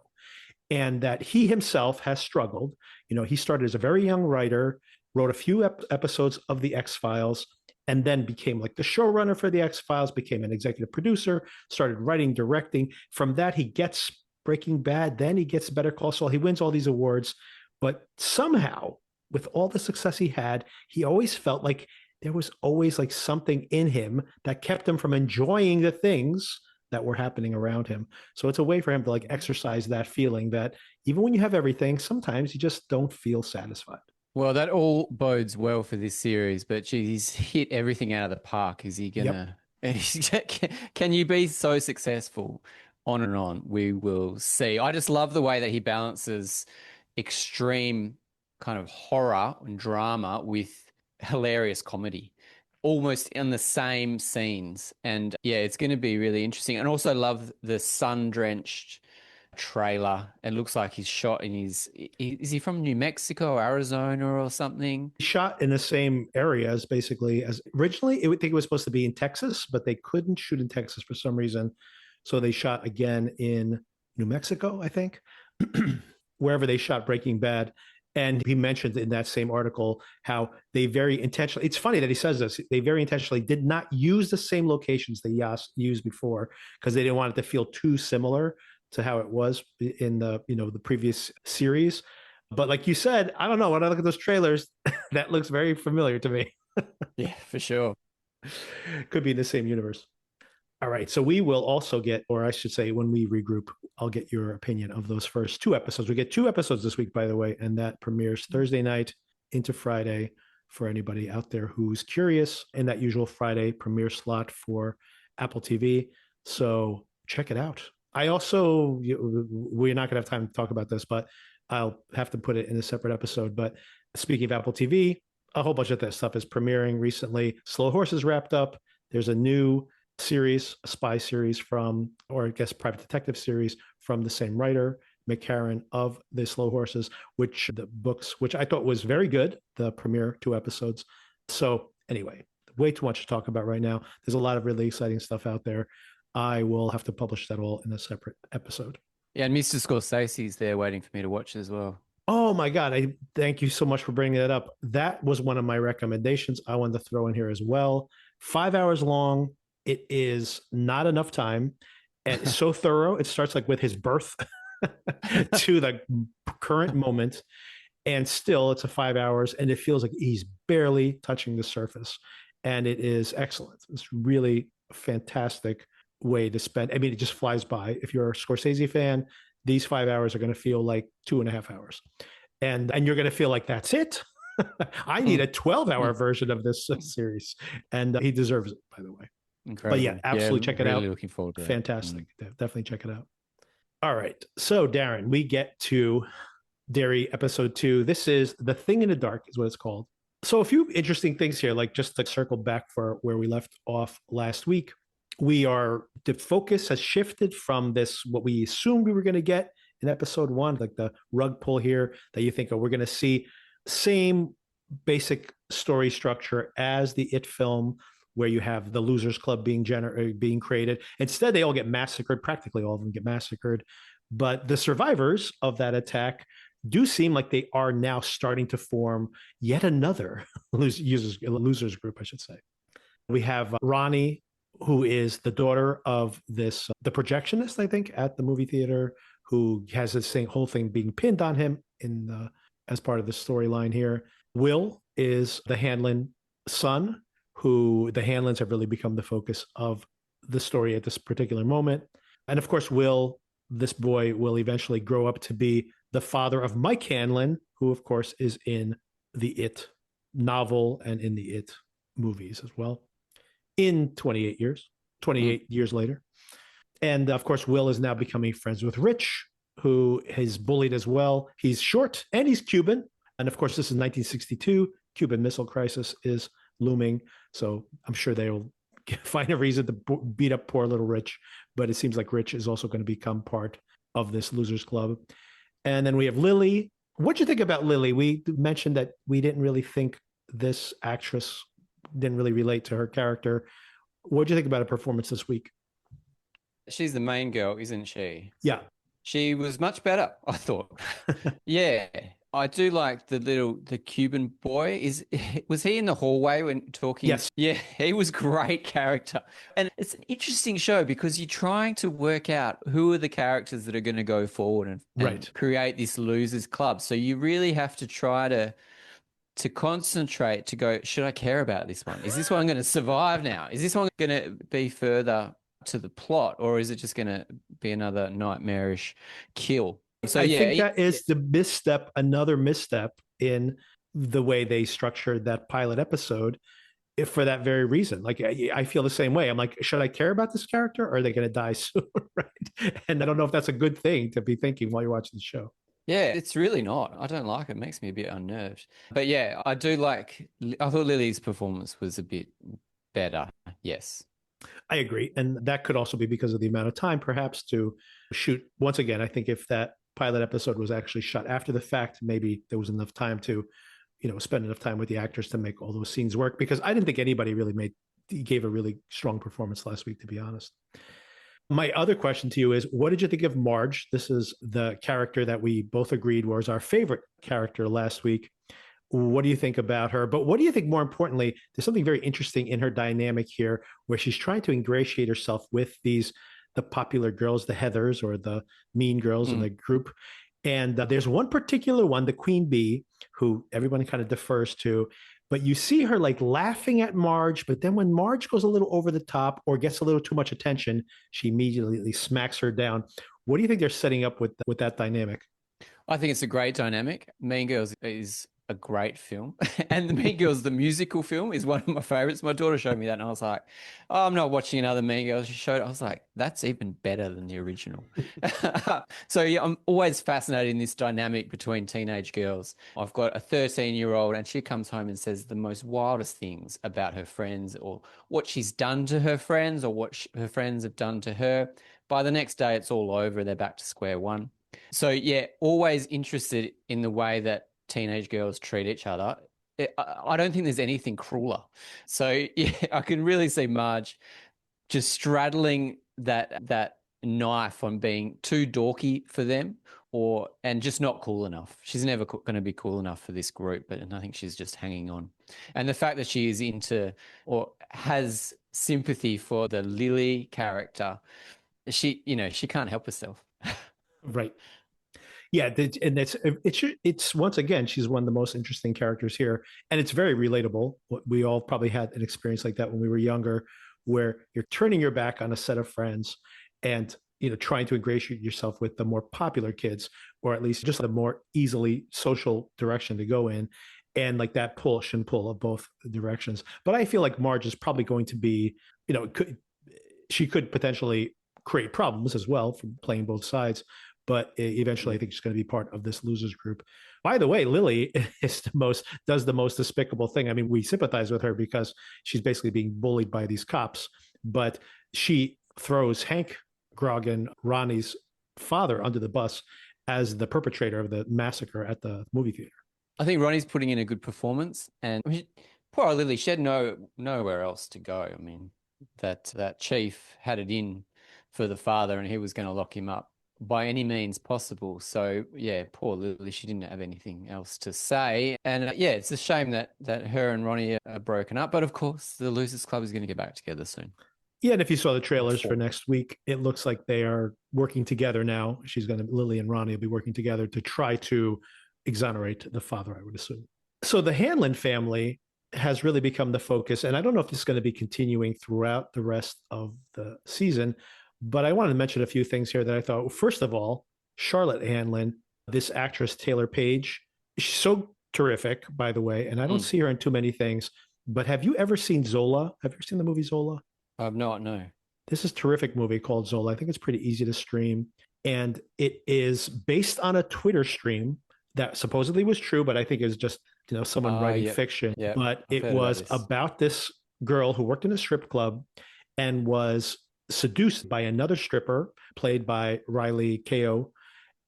and that he himself has struggled. He started as a very young writer, wrote a few episodes of The X-Files, and then became like the showrunner for The X-Files, became an executive producer, started writing, directing. From that, he gets Breaking Bad, then he gets Better Call Saul. He wins all these awards, but somehow, with all the success he had, he always felt like there was always like something in him that kept him from enjoying the things that were happening around him. So it's a way for him to like exercise that feeling that even when you have everything, sometimes you just don't feel satisfied. Well, that all bodes well for this series, but geez, he's hit everything out of the park. Is he gonna? Yep. Can you be so successful on and on? We will see. I just love the way that he balances extreme kind of horror and drama with hilarious comedy, almost in the same scenes. And yeah, it's going to be really interesting. And also love the sun-drenched trailer. It looks like he's shot in is he from New Mexico or Arizona or something? Shot in the same area as basically as originally, it would think it was supposed to be in Texas, but they couldn't shoot in Texas for some reason. So they shot again in New Mexico, I think, wherever they shot Breaking Bad. And he mentioned in that same article how they very intentionally, it's funny that he says this, they very intentionally did not use the same locations they used before because they didn't want it to feel too similar to how it was in the previous series. But like you said, I don't know. When I look at those trailers, that looks very familiar to me. Yeah, for sure. Could be in the same universe. All right. So we will also get, or I should say, when we regroup, I'll get your opinion of those first 2 episodes. We get 2 episodes this week, by the way, and that premieres Thursday night into Friday for anybody out there who's curious in that usual Friday premiere slot for Apple TV. So check it out. I also, we're not going to have time to talk about this, but I'll have to put it in a separate episode. But speaking of Apple TV, a whole bunch of this stuff is premiering recently. Slow Horses wrapped up. There's a new series, a spy series from, or I guess private detective series from the same writer, McCarran, of the Slow Horses, which I thought was very good, the premiere 2 episodes. So anyway, way too much to talk about right now. There's a lot of really exciting stuff out there. I will have to publish that all in a separate episode. Yeah, and Mr. Scorsese's there waiting for me to watch as well. Oh my God. I thank you so much for bringing that up. That was one of my recommendations I wanted to throw in here as well. 5 hours long. It is not enough time, and it's so thorough. It starts like with his birth to the current moment, and still it's a 5 hours, and it feels like he's barely touching the surface, and it is excellent. It's really a fantastic way to spend. I mean, it just flies by. If you're a Scorsese fan, these 5 hours are going to feel like 2.5 hours, and you're going to feel like that's it. I need a 12-hour version of this series, and he deserves it, by the way. Incredible. But yeah, absolutely check it really out. Looking forward to Fantastic. Definitely check it out. All right. So, Darren, we get to Derry episode 2. This is The Thing in the Dark is what it's called. So a few interesting things here, like just to circle back for where we left off last week. The focus has shifted from this, what we assumed we were going to get in episode 1, like the rug pull here that you think, oh, we're going to see same basic story structure as the It film, where you have the Losers Club being created. Instead, they all get massacred. Practically all of them get massacred. But the survivors of that attack do seem like they are now starting to form yet another losers group, I should say. We have Ronnie, who is the daughter of the projectionist, I think, at the movie theater, who has this whole thing being pinned on him as part of the storyline here. Will is the Hanlin son, who the Hanlins have really become the focus of the story at this particular moment. And of course, this boy will eventually grow up to be the father of Mike Hanlin, who of course is in the It novel and in the It movies as well, in 28 years later. And of course, Will is now becoming friends with Rich, who is bullied as well. He's short and he's Cuban. And of course, this is 1962. Cuban Missile Crisis is looming. So I'm sure they will find a reason to beat up poor little Rich. But it seems like Rich is also going to become part of this Losers Club. And then we have Lily. What'd you think about Lily? We mentioned that we didn't really think this actress didn't really relate to her character. What'd you think about her performance this week? She's the main girl, isn't she? Yeah. She was much better, I thought. Yeah. I do like the Cuban boy. Was he in the hallway when talking? Yes. Yeah, he was great character. And it's an interesting show because you're trying to work out who are the characters that are going to go forward and create this losers club. So you really have to try to concentrate to go, should I care about this one? Is this one going to survive now? Is this one going to be further to the plot, or is it just going to be another nightmarish kill? So I think that is another misstep in the way they structured that pilot episode, for that very reason. Like, I feel the same way. I'm like, should I care about this character, or are they going to die soon? Right? And I don't know if that's a good thing to be thinking while you're watching the show. Yeah, it's really not. I don't like it. It makes me a bit unnerved. But yeah, I thought Lily's performance was a bit better. Yes. I agree. And that could also be because of the amount of time, perhaps, to shoot. Once again, I think if that pilot episode was actually shot after the fact, maybe there was enough time to, spend enough time with the actors to make all those scenes work. Because I didn't think anybody really gave a really strong performance last week, to be honest. My other question to you is, what did you think of Marge? This is the character that we both agreed was our favorite character last week. What do you think about her? But what do you think, more importantly, there's something very interesting in her dynamic here where she's trying to ingratiate herself with the popular girls, the Heathers or the mean girls in the group. And there's one particular one, the Queen Bee, who everyone kind of defers to. But you see her like laughing at Marge, but then when Marge goes a little over the top or gets a little too much attention, she immediately smacks her down. What do you think they're setting up with that dynamic? I think it's a great dynamic. Mean Girls is a great film. And the Mean Girls, the musical film, is one of my favorites. My daughter showed me that and I was like, oh, I'm not watching another Mean Girls. She showed it. I was like, that's even better than the original. So yeah, I'm always fascinated in this dynamic between teenage girls. I've got a 13-year-old and she comes home and says the most wildest things about her friends or what she's done to her friends or what her friends have done to her. By the next day, it's all over. They're back to square one. So yeah, always interested in the way that teenage girls treat each other. I don't think there's anything crueler. So yeah, I can really see Marge just straddling that knife on being too dorky for them and just not cool enough. She's never going to be cool enough for this group, but I think she's just hanging on. And the fact that she is into or has sympathy for the Lily character, she can't help herself. Right. Yeah, and it's once again, she's one of the most interesting characters here, and it's very relatable. We all probably had an experience like that when we were younger, where you're turning your back on a set of friends, and trying to ingratiate yourself with the more popular kids, or at least just the more easily social direction to go in, and like that push and pull of both directions. But I feel like Marge is probably going to be, she could potentially create problems as well from playing both sides, but eventually I think she's going to be part of this losers group. By the way, Lily does the most despicable thing. I mean, we sympathize with her because she's basically being bullied by these cops, but she throws Hank Grogan, Ronnie's father, under the bus as the perpetrator of the massacre at the movie theater. I think Ronnie's putting in a good performance, and poor Lily, she had nowhere else to go. I mean, that chief had it in for the father, and he was going to lock him up by any means possible. So yeah, poor Lily, she didn't have anything else to say. And yeah, it's a shame that her and Ronnie are broken up. But of course, the Losers Club is going to get back together soon. Yeah, and if you saw the trailers for next week, it looks like they are working together now. Lily and Ronnie will be working together to try to exonerate the father, I would assume. So the Hanlin family has really become the focus, and I don't know if this is going to be continuing throughout the rest of the season, but I wanted to mention a few things here that I thought, first of all, Charlotte Hanlin, this actress, Taylor Page, she's so terrific, by the way, and I don't see her in too many things, but have you ever seen Zola? Have you ever seen the movie Zola? I've not, no. This is a terrific movie called Zola. I think it's pretty easy to stream, and it is based on a Twitter stream that supposedly was true, but I think it was just, someone writing fiction. Yep. But it was about this girl who worked in a strip club and was seduced by another stripper played by Riley Keough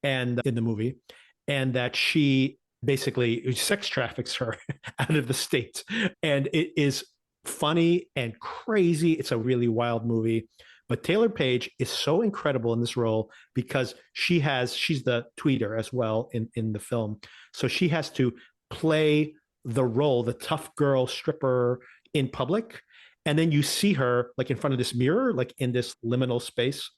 and in the movie, and that she basically sex traffics her out of the state. And it is funny and crazy. It's a really wild movie. But Taylor Page is so incredible in this role because she's the tweeter as well in the film. So she has to play the role, the tough girl stripper in public. And then you see her like in front of this mirror, like in this liminal space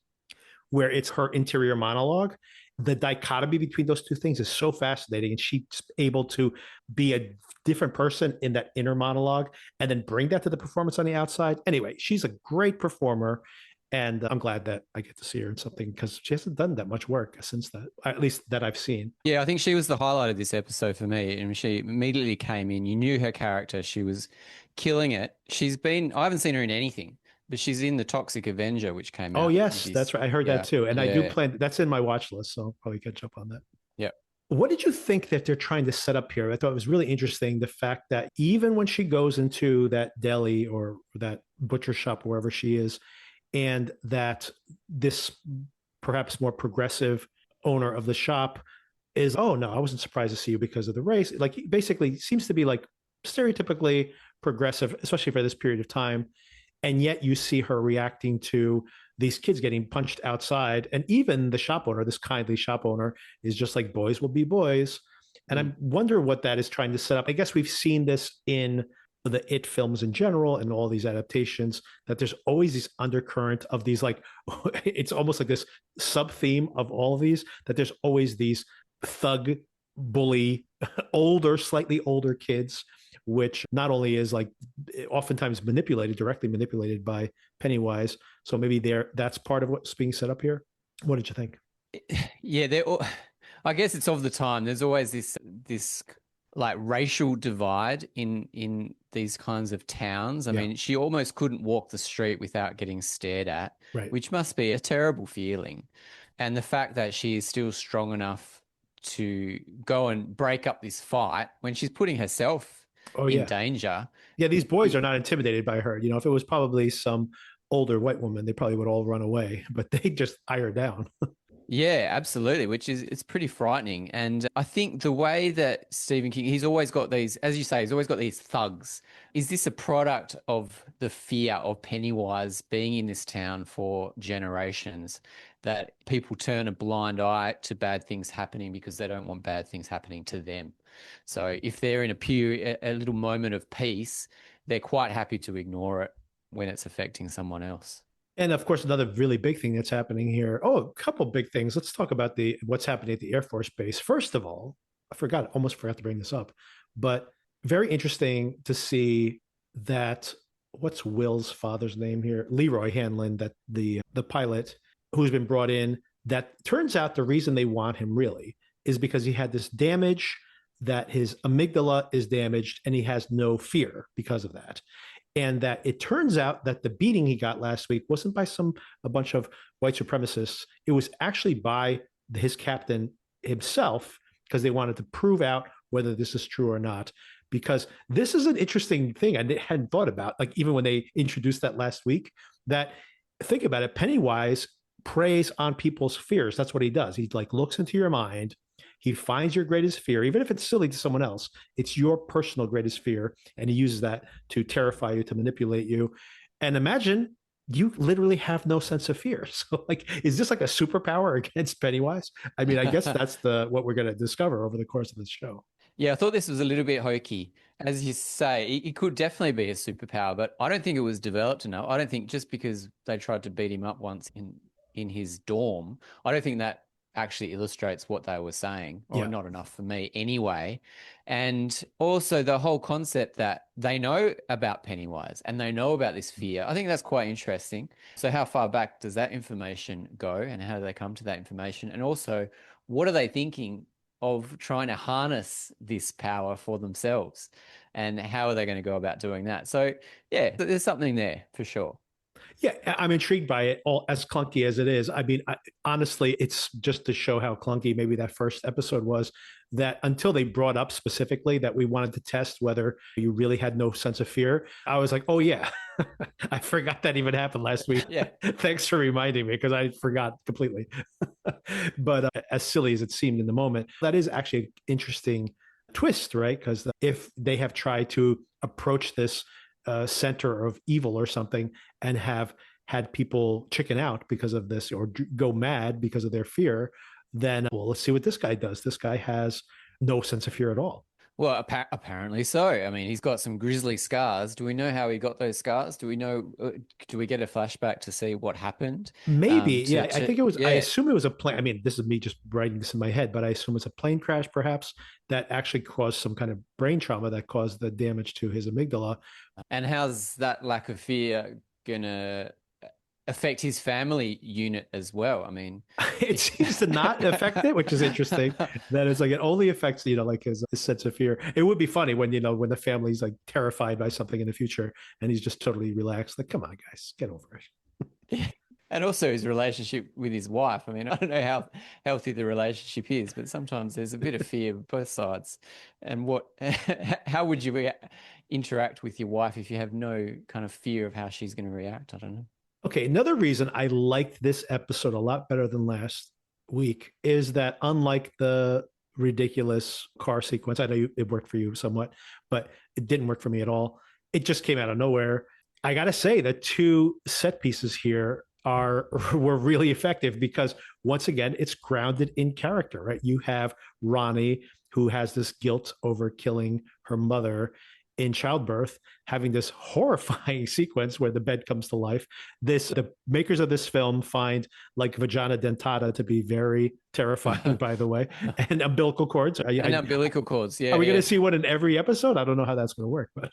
where it's her interior monologue. The dichotomy between those two things is so fascinating. And she's able to be a different person in that inner monologue and then bring that to the performance on the outside. Anyway, she's a great performer. And I'm glad that I get to see her in something because she hasn't done that much work since that, at least that I've seen. Yeah, I think she was the highlight of this episode for me. And she immediately came in. You knew her character. She was killing it. I haven't seen her in anything, but she's in The Toxic Avenger, which came out. Oh, yes, that's right. I heard that too. And I do plan, that's in my watch list. So I'll probably catch up on that. Yeah. What did you think that they're trying to set up here? I thought it was really interesting the fact that even when she goes into that deli or that butcher shop, wherever she is, and that this perhaps more progressive owner of the shop is, oh no, I wasn't surprised to see you because of the race. Like he basically seems to be like stereotypically progressive, especially for this period of time. And yet you see her reacting to these kids getting punched outside. And even the shop owner, this kindly shop owner, is just like, boys will be boys. And I wonder what that is trying to set up. I guess we've seen this in the It films in general and all these adaptations, that there's always this undercurrent of these, like, it's almost like this sub theme of all of these, that there's always these thug, bully, older, slightly older kids, which not only is like oftentimes directly manipulated by Pennywise. So maybe that's part of what's being set up here. What did you think? Yeah, I guess it's of the time. There's always this like racial divide in these kinds of towns. I mean, she almost couldn't walk the street without getting stared at, right, which must be a terrible feeling. And the fact that she is still strong enough to go and break up this fight when she's putting herself in danger. Yeah, these boys are not intimidated by her. You know, if it was probably some older white woman, they probably would all run away, but they just eye her down. Yeah, absolutely, it's pretty frightening. And I think the way that Stephen King, he's always got these, as you say, he's always got these thugs. Is this a product of the fear of Pennywise being in this town for generations, that people turn a blind eye to bad things happening because they don't want bad things happening to them? So if they're in a little moment of peace, they're quite happy to ignore it when it's affecting someone else. And of course, another really big thing that's happening here. Oh, a couple big things. Let's talk about what's happening at the Air Force Base. First of all, almost forgot to bring this up, but very interesting to see that, what's Will's father's name here? Leroy Hanlin, that the pilot who's been brought in, that turns out the reason they want him really is because he had this damage, that his amygdala is damaged and he has no fear because of that. And that it turns out that the beating he got last week wasn't by a bunch of white supremacists. It was actually by his captain himself, because they wanted to prove out whether this is true or not. Because this is an interesting thing I hadn't thought about, like even when they introduced that last week, that, think about it, Pennywise preys on people's fears. That's what he does. He like looks into your mind. He finds your greatest fear, even if it's silly to someone else. It's your personal greatest fear, and he uses that to terrify you, to manipulate you. And imagine you literally have no sense of fear. So, like, is this like a superpower against Pennywise? I mean, I guess that's what we're going to discover over the course of this show. Yeah, I thought this was a little bit hokey. As you say, it could definitely be a superpower, but I don't think it was developed enough. I don't think just because they tried to beat him up once in his dorm, I don't think that actually illustrates what they were saying, or not enough for me anyway. And also the whole concept that they know about Pennywise and they know about this fear, I think that's quite interesting. So how far back does that information go, and how do they come to that information? And also, what are they thinking of trying to harness this power for themselves, and how are they going to go about doing that? So yeah, there's something there for sure. Yeah, I'm intrigued by it, all as clunky as it is. I mean, honestly, it's just to show how clunky maybe that first episode was, that until they brought up specifically that we wanted to test whether you really had no sense of fear, I was like, oh yeah, I forgot that even happened last week. Yeah. Thanks for reminding me, because I forgot completely. But as silly as it seemed in the moment, that is actually an interesting twist, right? Because if they have tried to approach this center of evil or something, and have had people chicken out because of this, or go mad because of their fear, then, well, let's see what this guy does. This guy has no sense of fear at all. Well, apparently so. I mean, he's got some grisly scars. Do we know how he got those scars? Do we know? Do we get a flashback to see what happened? Maybe, yeah. I think it was. Yeah. I assume it was a plane. I mean, this is me just writing this in my head, but I assume it's a plane crash, perhaps, that actually caused some kind of brain trauma that caused the damage to his amygdala. And how's that lack of fear gonna affect his family unit as well? I mean, it seems to not affect it, which is interesting. That it's like it only affects, like his sense of fear. It would be funny when when the family's like terrified by something in the future, and he's just totally relaxed. Like, come on, guys, get over it. And also his relationship with his wife. I mean, I don't know how healthy the relationship is, but sometimes there's a bit of fear of both sides. And how would you interact with your wife if you have no kind of fear of how she's going to react? I don't know. Okay, another reason I liked this episode a lot better than last week is that unlike the ridiculous car sequence, I know it worked for you somewhat, but it didn't work for me at all. It just came out of nowhere. I gotta say the two set pieces here were really effective because once again, it's grounded in character, right? You have Ronnie who has this guilt over killing her mother in childbirth, having this horrifying sequence where the bed comes to life. The makers of this film find like vagina dentata to be very terrifying, by the way, and umbilical cords. And umbilical cords, yeah. Are we going to see one in every episode? I don't know how that's going to work, but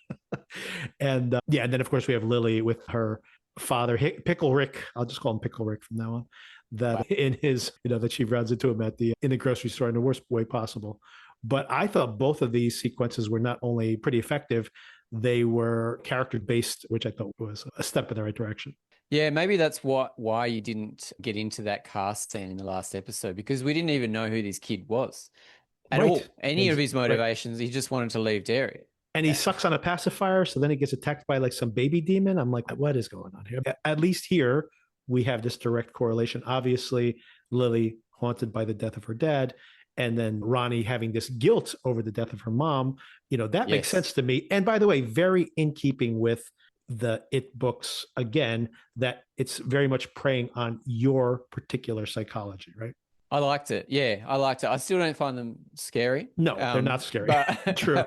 and and then of course we have Lily with her father, Pickle Rick. I'll just call him Pickle Rick from now on. That in his, that she runs into him in the grocery store in the worst way possible. But I thought both of these sequences were not only pretty effective, they were character based, which I thought was a step in the right direction. Yeah, maybe that's why you didn't get into that cast scene in the last episode, because we didn't even know who this kid was at all. Any of his motivations, he just wanted to leave Derry. And he sucks on a pacifier, so then he gets attacked by like some baby demon. I'm like, what is going on here? At least here, we have this direct correlation. Obviously, Lily haunted by the death of her dad, and then Ronnie having this guilt over the death of her mom. That makes sense to me. And by the way, very in keeping with the It books, again, that it's very much preying on your particular psychology, right? I liked it. Yeah, I liked it. I still don't find them scary. No, they're not scary. But, True.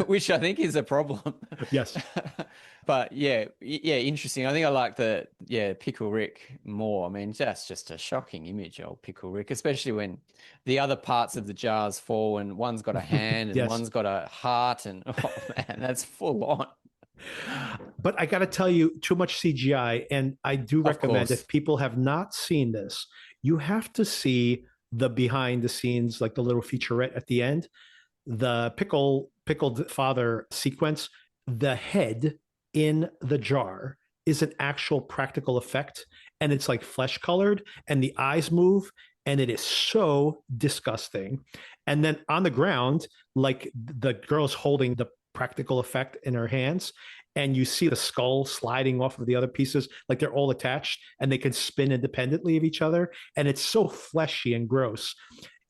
Which I think is a problem. Yes. But yeah, interesting. I think I like Pickle Rick more. I mean, that's just a shocking image, old Pickle Rick, especially when the other parts of the jars fall and one's got a hand and one's got a heart, and oh man, that's full on. But I got to tell you, too much CGI. And I do recommend, if people have not seen this, you have to see the behind the scenes, like the little featurette at the end, the pickled father sequence. The head in the jar is an actual practical effect, and it's like flesh colored, and the eyes move, and it is so disgusting. And then on the ground, like the girl's holding the practical effect in her hands, and you see the skull sliding off of the other pieces, like they're all attached and they can spin independently of each other. And it's so fleshy and gross.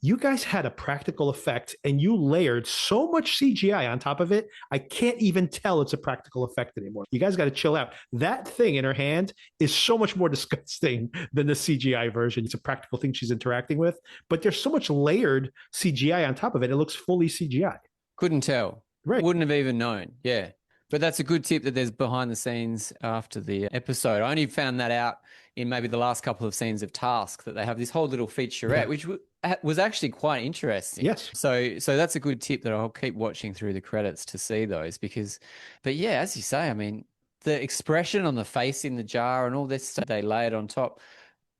You guys had a practical effect and you layered so much CGI on top of it. I can't even tell it's a practical effect anymore. You guys got to chill out. That thing in her hand is so much more disgusting than the CGI version. It's a practical thing she's interacting with, but there's so much layered CGI on top of it. It looks fully CGI. Couldn't tell. Right. Wouldn't have even known. Yeah. But that's a good tip that there's behind the scenes after the episode. I only found that out in maybe the last couple of scenes of Task, that they have this whole little featurette, which was actually quite interesting. Yes. So that's a good tip that I'll keep watching through the credits to see those, but yeah, as you say, I mean, the expression on the face in the jar and all this stuff they layered on top,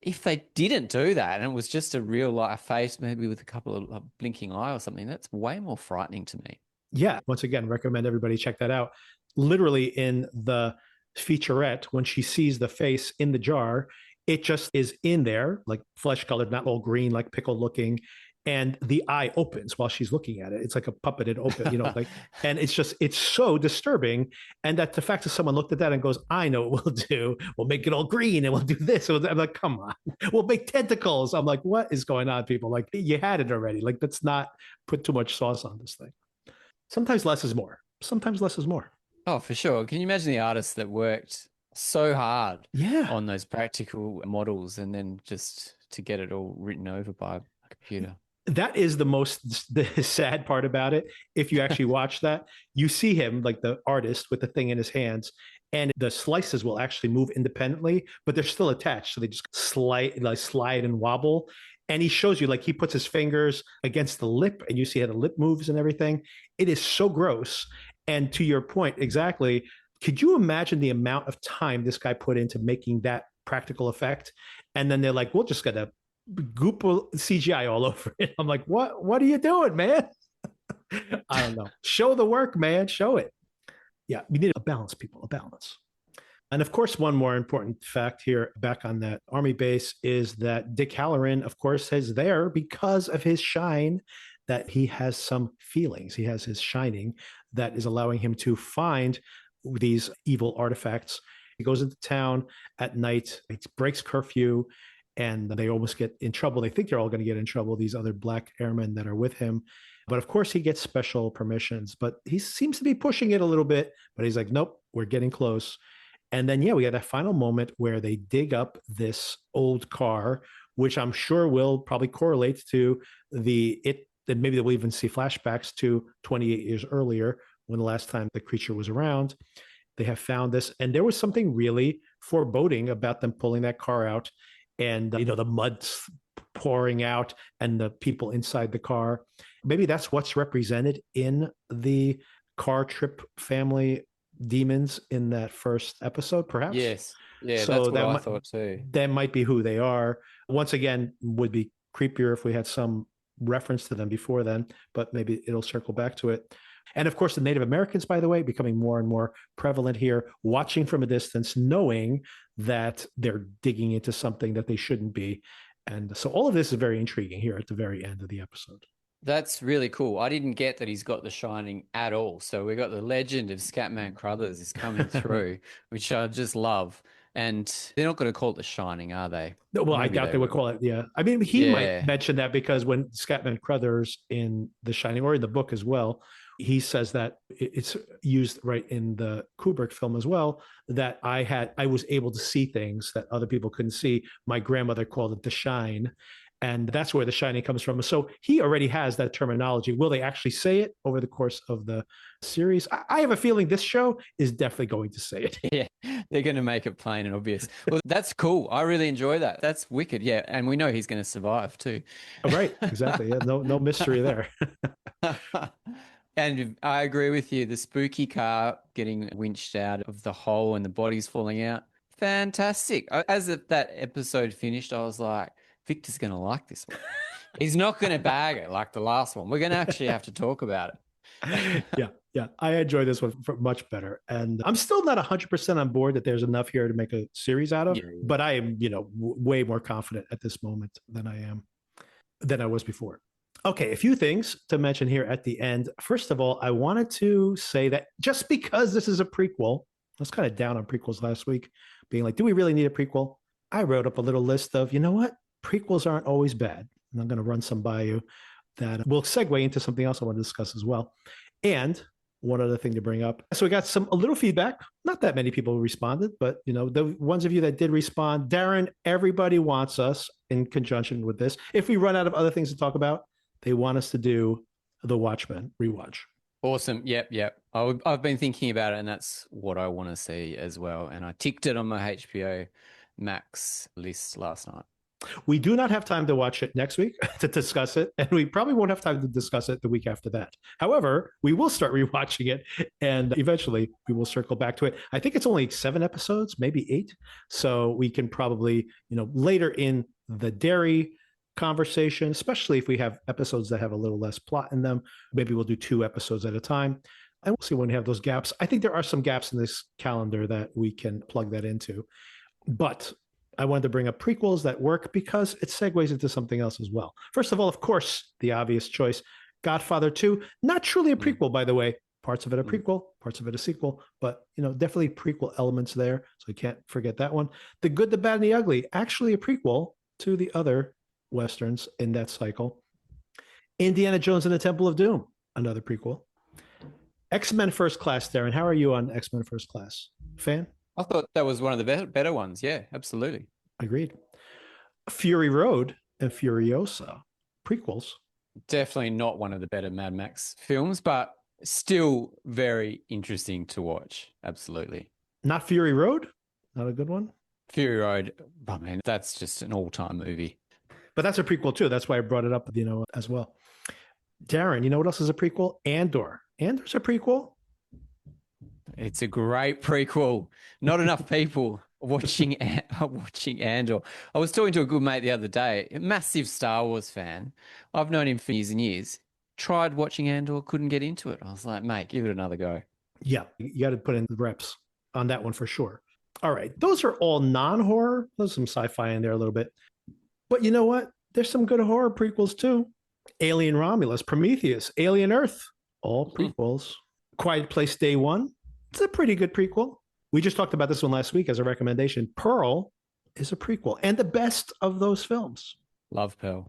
if they didn't do that and it was just a real life face, maybe with a couple of blinking eye or something, that's way more frightening to me. Yeah. Once again, recommend everybody check that out. Literally in the featurette, when she sees the face in the jar, it just is in there, like flesh colored, not all green, like pickled looking. And the eye opens while she's looking at it. It's like a puppeted open, and it's so disturbing. And that the fact that someone looked at that and goes, I know what we'll do. We'll make it all green and we'll do this. I'm like, come on, we'll make tentacles. I'm like, what is going on, people? Like, you had it already. Like, let's not put too much sauce on this thing. Sometimes less is more. Sometimes less is more. Oh, for sure. Can you imagine the artists that worked so hard on those practical models and then just to get it all written over by a computer? That is the sad part about it. If you actually watch that, you see him, like the artist, with the thing in his hands, and the slices will actually move independently, but they're still attached. So they just slide and wobble. And he shows you, like, he puts his fingers against the lip and you see how the lip moves and everything. It is so gross. And to your point, exactly, could you imagine the amount of time this guy put into making that practical effect? And then they're like, we'll just get a goop of CGI all over it. I'm like, what are you doing, man? I don't know. Show the work, man. Show it. Yeah, we need a balance, people, a balance. And of course, one more important fact here back on that army base is that Dick Halloran, of course, is there because of his shine, that he has some feelings. He has his shining that is allowing him to find these evil artifacts. He goes into town at night, he breaks curfew, and they almost get in trouble. They think they're all going to get in trouble, these other black airmen that are with him. But of course, he gets special permissions, but he seems to be pushing it a little bit. But he's like, nope, we're getting close. And then, yeah, we had that final moment where they dig up this old car, which I'm sure will probably correlate to that maybe we'll even see flashbacks to 28 years earlier when the last time the creature was around. They have found this, and there was something really foreboding about them pulling that car out, and the mud's pouring out, and the people inside the car. Maybe that's what's represented in the car trip family demons in that first episode, perhaps. Yes. Yeah, So that's what I thought too. That might be who they are. Once again, would be creepier if we had some reference to them before then, but maybe it'll circle back to it. And of course, the Native Americans, by the way, becoming more and more prevalent here, watching from a distance, knowing that they're digging into something that they shouldn't be. And so all of this is very intriguing here at the very end of the episode. That's really cool. I didn't get that he's got the shining at all. So we got the legend of Scatman Crothers is coming through, which I just love. And they're not going to call it the shining, are they? No, well, Maybe I doubt they would call it. Yeah. I mean, he might mention that because when Scatman Crothers in The Shining, or in the book as well, he says that it's used right in the Kubrick film as well, that I was able to see things that other people couldn't see. My grandmother called it the shine. And that's where the shining comes from. So he already has that terminology. Will they actually say it over the course of the series? I have a feeling this show is definitely going to say it. Yeah, they're going to make it plain and obvious. Well, that's cool. I really enjoy that. That's wicked. Yeah. And we know he's going to survive too. Oh, right. Exactly. Yeah. No mystery there. And I agree with you. The spooky car getting winched out of the hole and the bodies falling out. Fantastic. As that episode finished, I was like, Victor's going to like this one. He's not going to bag it like the last one. We're going to actually have to talk about it. Yeah. I enjoy this one much better. And I'm still not 100% on board that there's enough here to make a series out of, but I am, way more confident at this moment than I was before. Okay, a few things to mention here at the end. First of all, I wanted to say that just because this is a prequel, I was kind of down on prequels last week, being like, do we really need a prequel? I wrote up a little list of, prequels aren't always bad. And I'm going to run some by you that will segue into something else I want to discuss as well. And one other thing to bring up. So we got a little feedback. Not that many people responded, but the ones of you that did respond, Darren, everybody wants us in conjunction with this. If we run out of other things to talk about, they want us to do the Watchmen rewatch. Awesome. Yep. I've been thinking about it, and that's what I want to see as well. And I ticked it on my HBO Max list last night. We do not have time to watch it next week to discuss it, and we probably won't have time to discuss it the week after that. However, we will start rewatching it, and eventually we will circle back to it. I think it's only 7 episodes, maybe 8. So we can probably, later in the Derry conversation, especially if we have episodes that have a little less plot in them, maybe we'll do 2 episodes at a time. And we'll see when we have those gaps. I think there are some gaps in this calendar that we can plug that into. But I wanted to bring up prequels that work because it segues into something else as well. First of all, of course, the obvious choice, Godfather 2, not truly a prequel, by the way. Parts of it a prequel, parts of it a sequel, but definitely prequel elements there. So you can't forget that one. The Good, the Bad, and the Ugly, actually a prequel to the other Westerns in that cycle. Indiana Jones and the Temple of Doom, another prequel. X-Men First Class, Darren. How are you on X-Men First Class? Fan? I thought that was one of the better ones. Yeah, absolutely. Agreed. Fury Road and Furiosa, prequels. Definitely not one of the better Mad Max films, but still very interesting to watch. Absolutely. Not Fury Road? Not a good one? Fury Road, I mean, that's just an all-time movie. But that's a prequel too. That's why I brought it up, as well. Darren, you know what else is a prequel? Andor. Andor's a prequel. It's a great prequel. Not enough people watching Andor. I was talking to a good mate the other day, a massive Star Wars fan. I've known him for years and years. Tried watching Andor, couldn't get into it. I was like, mate, give it another go. Yeah, you got to put in the reps on that one for sure. All right. Those are all non-horror. There's some sci-fi in there a little bit. But you know what? There's some good horror prequels too. Alien Romulus, Prometheus, Alien Earth, all prequels. Quiet Place Day One. It's a pretty good prequel. We just talked about this one last week as a recommendation. Pearl is a prequel and the best of those films. Love Pearl.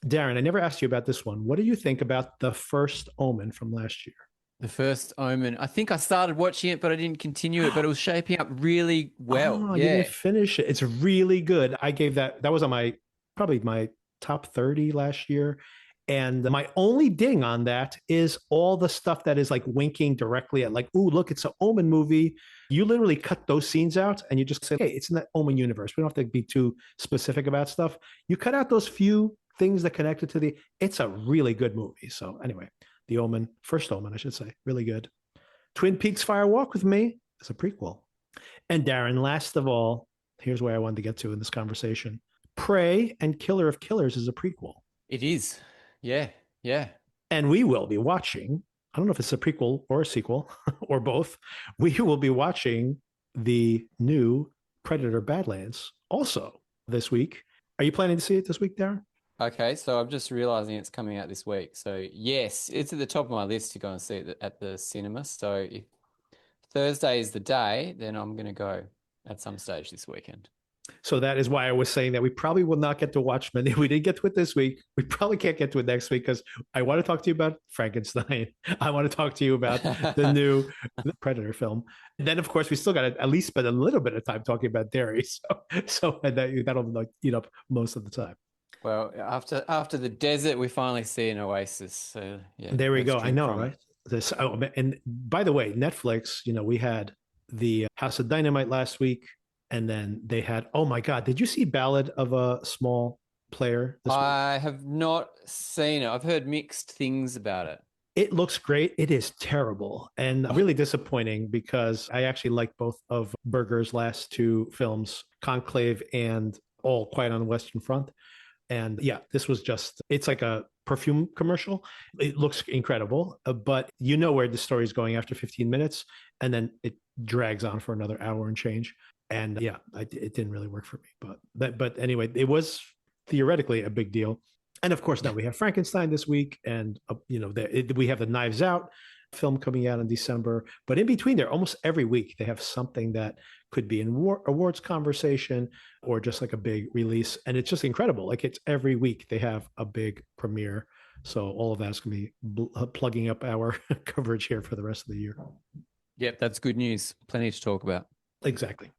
Darren, I never asked you about this one. What do you think about The First Omen from last year? The First Omen. I think I started watching it, but I didn't continue it. But it was shaping up really well. Oh, you didn't finish it. It's really good. I gave that was on probably my top 30 last year. And my only ding on that is all the stuff that is like winking directly at like, ooh, look, it's an Omen movie. You literally cut those scenes out and you just say, hey, it's in that Omen universe. We don't have to be too specific about stuff. You cut out those few things that connected to it's a really good movie. So anyway, The Omen, First Omen, I should say, really good. Twin Peaks Fire Walk with Me is a prequel. And Darren, last of all, here's where I wanted to get to in this conversation. Prey and Killer of Killers is a prequel. It is. Yeah. Yeah. And we will be watching, I don't know if it's a prequel or a sequel or both. We will be watching the new Predator Badlands also this week. Are you planning to see it this week, Darren? Okay, so I'm just realizing it's coming out this week. So yes, it's at the top of my list to go and see it at the cinema. So if Thursday is the day, then I'm going to go at some stage this weekend. So that is why I was saying that we probably will not get to Watchmen. If we didn't get to it this week, we probably can't get to it next week because I want to talk to you about Frankenstein. I want to talk to you about the new Predator film. And then, of course, we still got to at least spend a little bit of time talking about Derry. So that'll like eat up most of the time. Well, after the desert, we finally see an oasis. So yeah, there we go. I know, right? And by the way, Netflix, we had the House of Dynamite last week. And then they had, oh my God, did you see Ballad of a Small Player this week? I have not seen it. I've heard mixed things about it. It looks great. It is terrible and really disappointing because I actually like both of Berger's last two films, Conclave and All Quiet on the Western Front. And yeah, this was it's like a perfume commercial. It looks incredible, but you know where the story is going after 15 minutes. And then it drags on for another hour and change. And yeah, it didn't really work for me. But anyway, it was theoretically a big deal. And of course, now we have Frankenstein this week. And, we have the Knives Out film coming out in December. But in between there, almost every week, they have something that could be an awards conversation or just like a big release. And it's just incredible. Like it's every week they have a big premiere. So all of that's going to be plugging up our coverage here for the rest of the year. Yep, that's good news. Plenty to talk about. Exactly.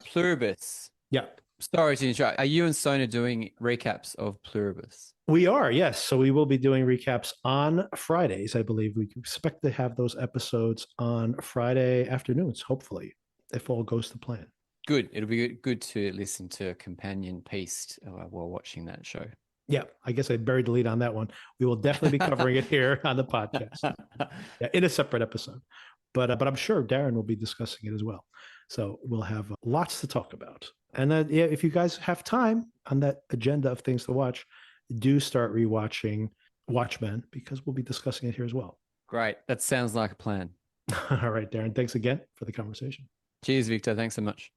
Pluribus. Yeah. Sorry to interrupt. Are you and Sona doing recaps of Pluribus? We are, yes. So we will be doing recaps on Fridays, I believe. We expect to have those episodes on Friday afternoons, hopefully, if all goes to plan. Good. It'll be good to listen to a companion piece while watching that show. Yeah, I guess I buried the lead on that one. We will definitely be covering it here on the podcast in a separate episode. But I'm sure Darren will be discussing it as well. So we'll have lots to talk about. And if you guys have time on that agenda of things to watch, do start rewatching Watchmen because we'll be discussing it here as well. Great. That sounds like a plan. All right, Darren. Thanks again for the conversation. Cheers, Victor. Thanks so much.